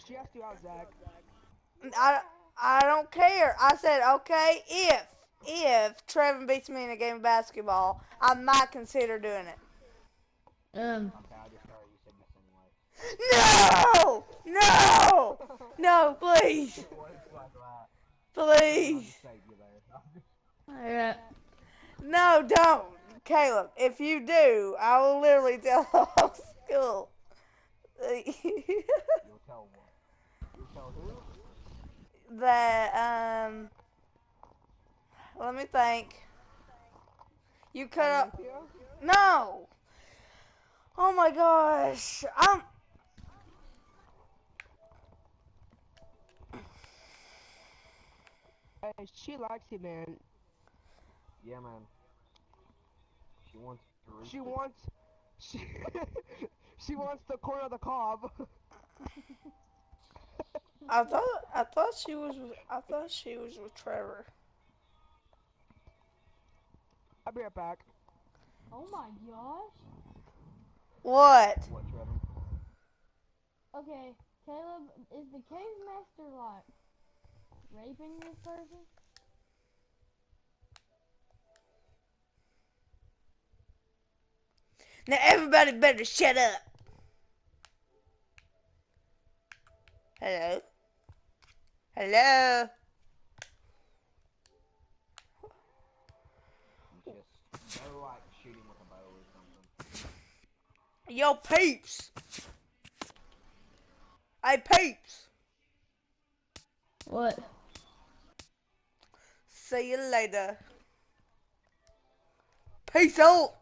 [SPEAKER 2] She asked you out, Zach.
[SPEAKER 1] I don't care. I said, okay, if Trevin beats me in a game of basketball, I might consider doing it. No! No! No, please. Please.
[SPEAKER 8] Alright.
[SPEAKER 1] No, don't. Caleb, if you do, I will literally tell the whole school.
[SPEAKER 2] You'll tell what? You'll tell who?
[SPEAKER 1] That, let me think. You cut up. No! Oh my gosh.
[SPEAKER 2] Hey, she likes you, man. Yeah, man. She wants to she wants the corner of the cob.
[SPEAKER 1] I thought she was with Trevor.
[SPEAKER 2] I'll be right back.
[SPEAKER 8] Oh my gosh.
[SPEAKER 1] What?
[SPEAKER 2] What, Trevor?
[SPEAKER 8] Okay, Caleb, is the cave master like raping this person?
[SPEAKER 1] Now everybody better shut up. Hello? Hello?
[SPEAKER 2] They're like shooting with a bow or something.
[SPEAKER 1] Yo, peeps! Hey, peeps!
[SPEAKER 8] What?
[SPEAKER 1] See you later. Peace out!